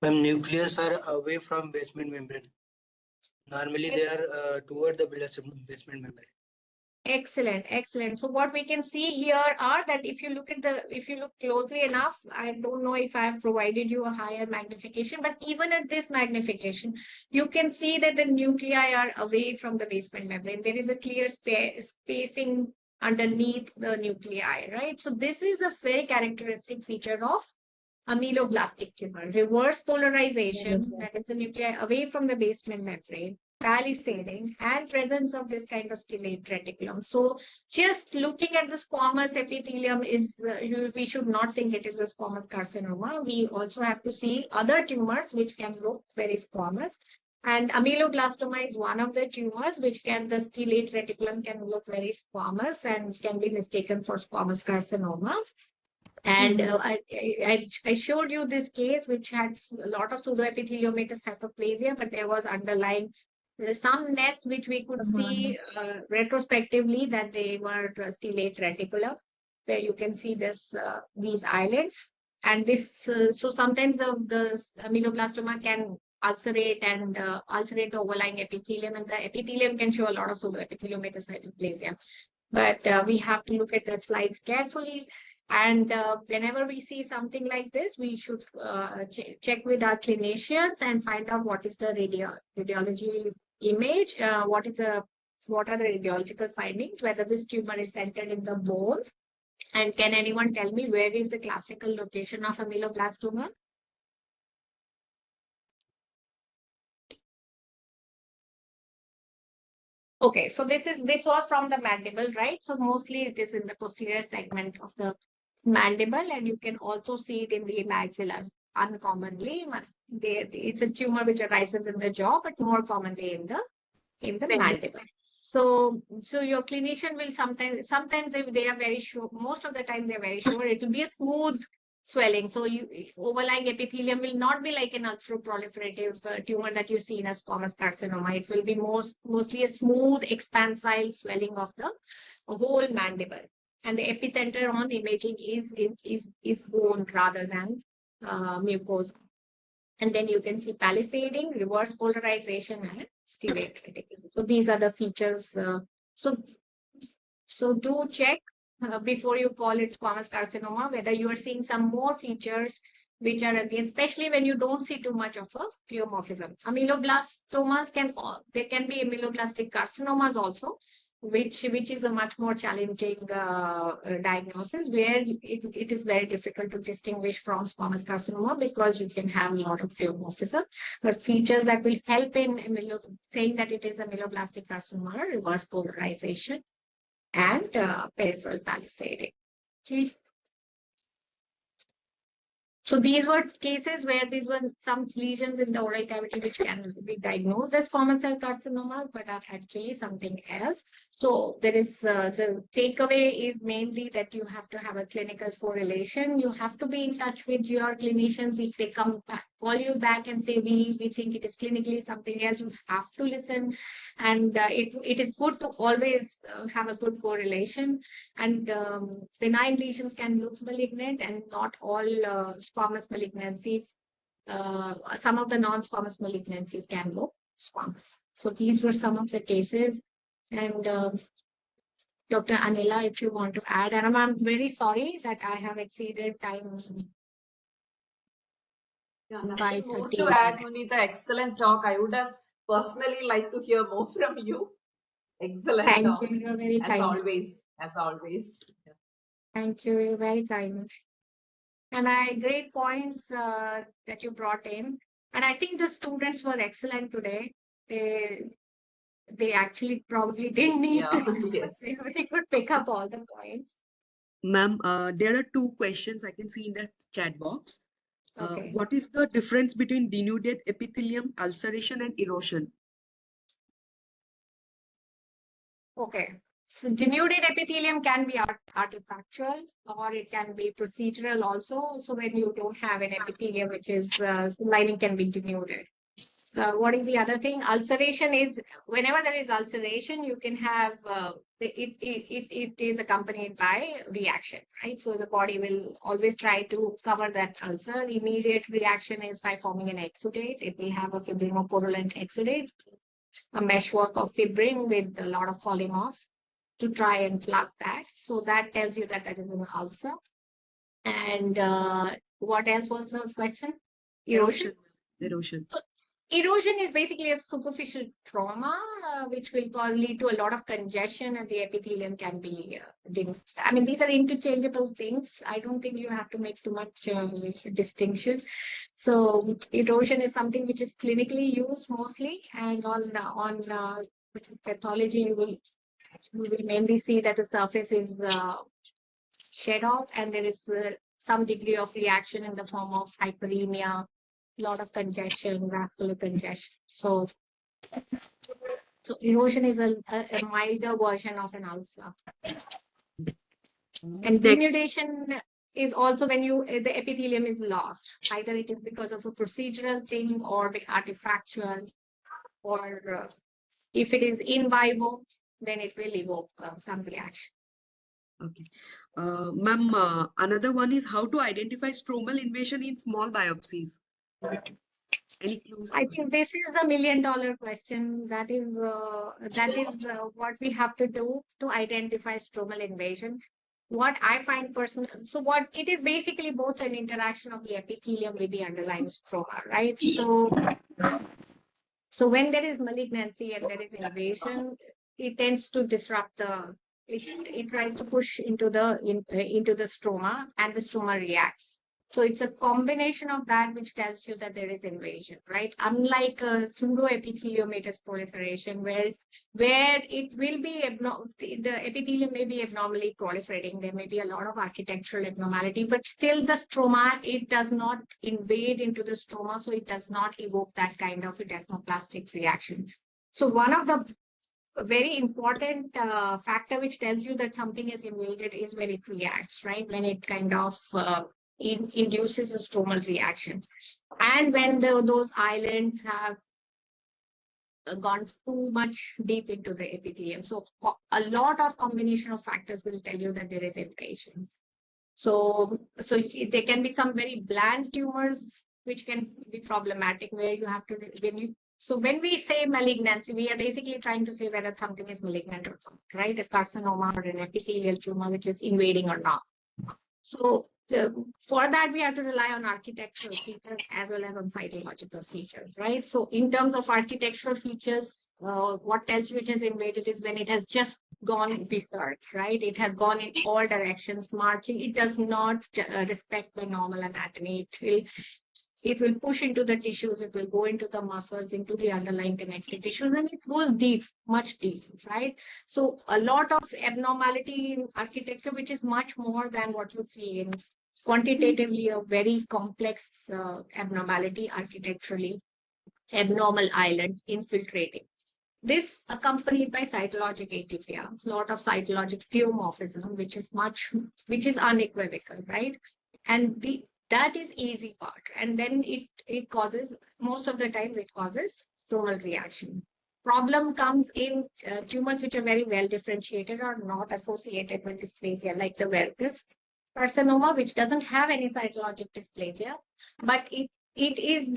Ma'am, nucleus are away from basement membrane. Normally they are toward the basement membrane. Excellent, excellent. So what we can see here are that if you look closely enough, I don't know if I have provided you a higher magnification, but even at this magnification, you can see that the nuclei are away from the basement membrane. There is a clear spacing underneath the nuclei, right? So this is a very characteristic feature of ameloblastic tumor. Reverse polarization, that is the nuclei away from the basement membrane, palisading, and presence of this kind of stellate reticulum. So just looking at the squamous epithelium is, we should not think it is a squamous carcinoma. We also have to see other tumors which can look very squamous. And ameloblastoma is one of the tumors which can, the stellate reticulum can look very squamous and can be mistaken for squamous carcinoma. And I showed you this case which had a lot of pseudoepitheliomatous hyperplasia, but there was underlying some nests which we could see retrospectively that they were stellate reticulum, where you can see this these islets. And this, so sometimes the ameloblastoma can ulcerate and ulcerate the overlying epithelium, and the epithelium can show a lot of pseudoepitheliomatous hyperplasia. But we have to look at the slides carefully. And whenever we see something like this, we should check with our clinicians and find out what is the radiology image, what are the radiological findings, whether this tumor is centered in the bone, and can anyone tell me where is the classical location of ameloblastoma? Okay, so this was from the mandible, right? So mostly it is in the posterior segment of the mandible, and you can also see it in the maxilla uncommonly. It's a tumor which arises in the jaw, but more commonly in the mandible. So your clinician will sometimes if they are very sure, most of the time they're very sure, it will be a smooth swelling. So overlying epithelium will not be like an ultra-proliferative tumor that you see in a squamous carcinoma. It will be mostly a smooth expansile swelling of the whole mandible. And the epicenter on imaging is bone rather than mucosa. And then you can see palisading, reverse polarization, and stellate reticulum. So these are the features. So do check before you call it squamous carcinoma, whether you are seeing some more features which are again, especially when you don't see too much of a pleomorphism. Ameloblastomas there can be ameloblastic carcinomas also, which is a much more challenging diagnosis, where it is very difficult to distinguish from squamous carcinoma because you can have a lot of pleomorphism. But features that will help in saying that it is ameloblastic carcinoma are reverse polarization and peripheral palisading. Okay. So these were cases where these were some lesions in the oral cavity which can be diagnosed as squamous cell carcinomas, but are actually something else. So there is the takeaway is mainly that you have to have a clinical correlation. You have to be in touch with your clinicians. If they come back, call you back and say, we think it is clinically something else, you have to listen. And it is good to always have a good correlation. And benign lesions can look malignant, and not all squamous malignancies. Some of the non-squamous malignancies can look squamous. So these were some of the cases. And Dr. Anila, if you want to add, and I'm very sorry that I have exceeded time. Yeah, by nothing more 30 to add, minutes. Munita. Excellent talk. I would have personally liked to hear more from you. Excellent Thank talk. you. You're very As kind. always. As always. Yeah. Thank you. You're very kind. And great points that you brought in. And I think the students were excellent today. They actually probably didn't need Yeah, to. yes. They could pick up all the points. Ma'am, there are two questions I can see in the chat box. Okay. What is the difference between denuded epithelium, ulceration, and erosion? Okay. So denuded epithelium can be artifactual, or it can be procedural also. So when you don't have an epithelium, which is lining can be denuded. What is the other thing? Ulceration is whenever there is ulceration, you can have it is accompanied by reaction, right? So the body will always try to cover that ulcer. Immediate reaction is by forming an exudate. It will have a fibrinopurulent exudate, a meshwork of fibrin with a lot of polymorphs to try and plug that. So that tells you that that is an ulcer. And what else was the question? Erosion. Erosion. Erosion is basically a superficial trauma, which will lead to a lot of congestion, and the epithelium can be I mean, these are interchangeable things. I don't think you have to make too much distinction. So erosion is something which is clinically used mostly, and on pathology, you will mainly see that the surface is shed off, and there is some degree of reaction in the form of hyperemia lot of congestion, vascular congestion. So erosion is a milder version of an ulcer. And denudation is also when the epithelium is lost. Either it is because of a procedural thing or the artifactual, or if it is in vivo, then it will evoke some reaction. Okay. Ma'am, another one is how to identify stromal invasion in small biopsies. Any clues? I think this is the $1 million question. That is what we have to do to identify stromal invasion. What I find personal, so what it is basically both an interaction of the epithelium with the underlying stroma, right? So when there is malignancy and there is invasion, it tends to disrupt it tries to push into the stroma, and the stroma reacts. So it's a combination of that which tells you that there is invasion, right? Unlike a pseudoepitheliomatous proliferation, where it will be the epithelium may be abnormally proliferating. There may be a lot of architectural abnormality, but still the stroma, it does not invade into the stroma, so it does not evoke that kind of a desmoplastic reaction. So one of the very important factor which tells you that something is invaded is when it reacts, right? When it kind of induces a stromal reaction. And when those islands have gone too much deep into the epithelium. So a lot of combination of factors will tell you that there is invasion. So there can be some very bland tumors which can be problematic, where you have to, so when we say malignancy, we are basically trying to say whether something is malignant or not, right? A carcinoma or an epithelial tumor which is invading or not. So for that, we have to rely on architectural features as well as on cytological features, right? So in terms of architectural features, what tells you it has invaded is when it has just gone berserk, right? It has gone in all directions, marching. It does not respect the normal anatomy. It will push into the tissues, it will go into the muscles, into the underlying connective tissues, and it goes deep, much deep, right? So a lot of abnormality in architecture, which is much more than what you see in quantitatively a very complex abnormality architecturally, abnormal islands infiltrating. This accompanied by cytologic atypia, a lot of cytologic pleomorphism, which is unequivocal, right? And that is easy part. And then it causes, most of the times it causes stromal reaction. Problem comes in tumors which are very well differentiated or not associated with dysplasia, like the verrucous carcinoma, which doesn't have any cytologic dysplasia, but it is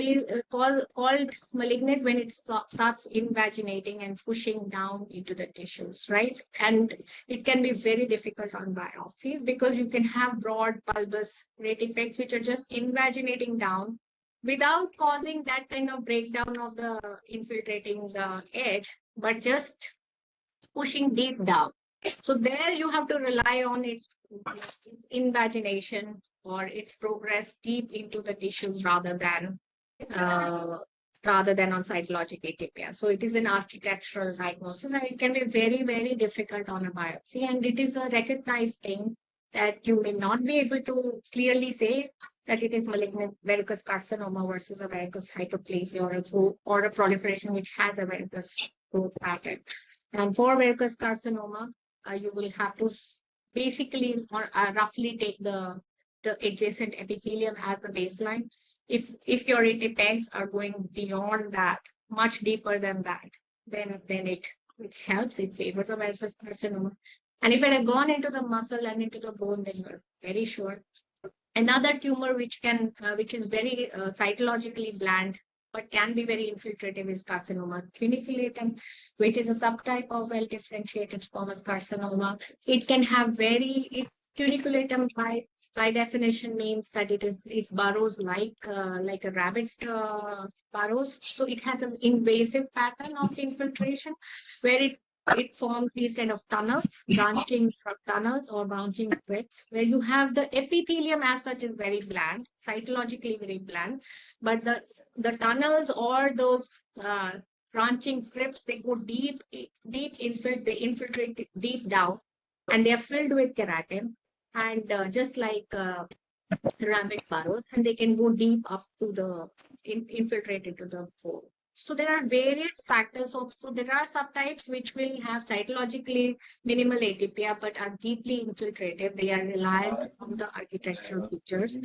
called malignant when it starts invaginating and pushing down into the tissues, right? And it can be very difficult on biopsies because you can have broad bulbous retifex which are just invaginating down without causing that kind of breakdown of the infiltrating the edge, but just pushing deep down. So there you have to rely on its invagination or its progress deep into the tissues rather than on cytologic atypia. So it is an architectural diagnosis, and it can be very, very difficult on a biopsy. And it is a recognized thing that you may not be able to clearly say that it is malignant verrucous carcinoma versus a verrucous hyperplasia or a proliferation which has a verrucous growth pattern. And for verrucous carcinoma, you will have to basically roughly take the adjacent epithelium as the baseline. If your apex are going beyond that, much deeper than that, then it helps. It favors a verrucous carcinoma. And if it had gone into the muscle and into the bone, then you're very sure. Another tumor which is very cytologically bland but can be very infiltrative is carcinoma cuniculatum, which is a subtype of well-differentiated squamous carcinoma. It can have cuniculatum by definition means that it burrows like a rabbit burrows. So it has an invasive pattern of infiltration where it forms these kind of tunnels, branching tunnels or branching crypts, where you have the epithelium as such is very bland, cytologically very bland, but the tunnels or those branching crypts, they go deep, they infiltrate deep down, and they are filled with keratin, and just like rabbit burrows, and they can go deep up to the infiltrate into the bone. So there are various factors. So there are subtypes which will have cytologically minimal atypia but are deeply infiltrative. They are reliant on the architectural features.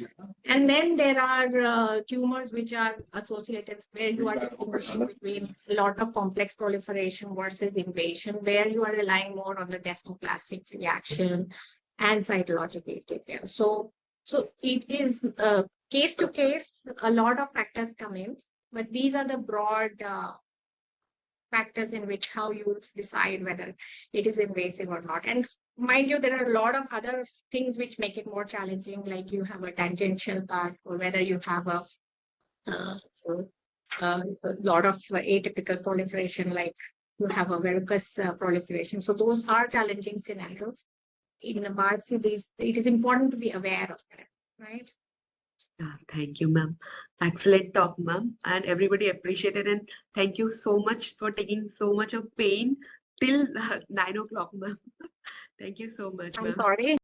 And then there are tumors which are associated where you are distinguishing between a lot of complex proliferation versus invasion, where you are relying more on the desmoplastic reaction and cytological atypia. So it is case to case, a lot of factors come in. But these are the broad factors in which how you decide whether it is invasive or not. And mind you, there are a lot of other things which make it more challenging, like you have a tangential part, or whether you have a lot of atypical proliferation, like you have a verrucous proliferation. So those are challenging scenarios. In the biopsy, it is important to be aware of that, right? Yeah, thank you, ma'am. Excellent talk, ma'am. And everybody appreciated, and thank you so much for taking so much of pain till 9 o'clock, ma'am. Thank you so much, I'm ma'am. sorry.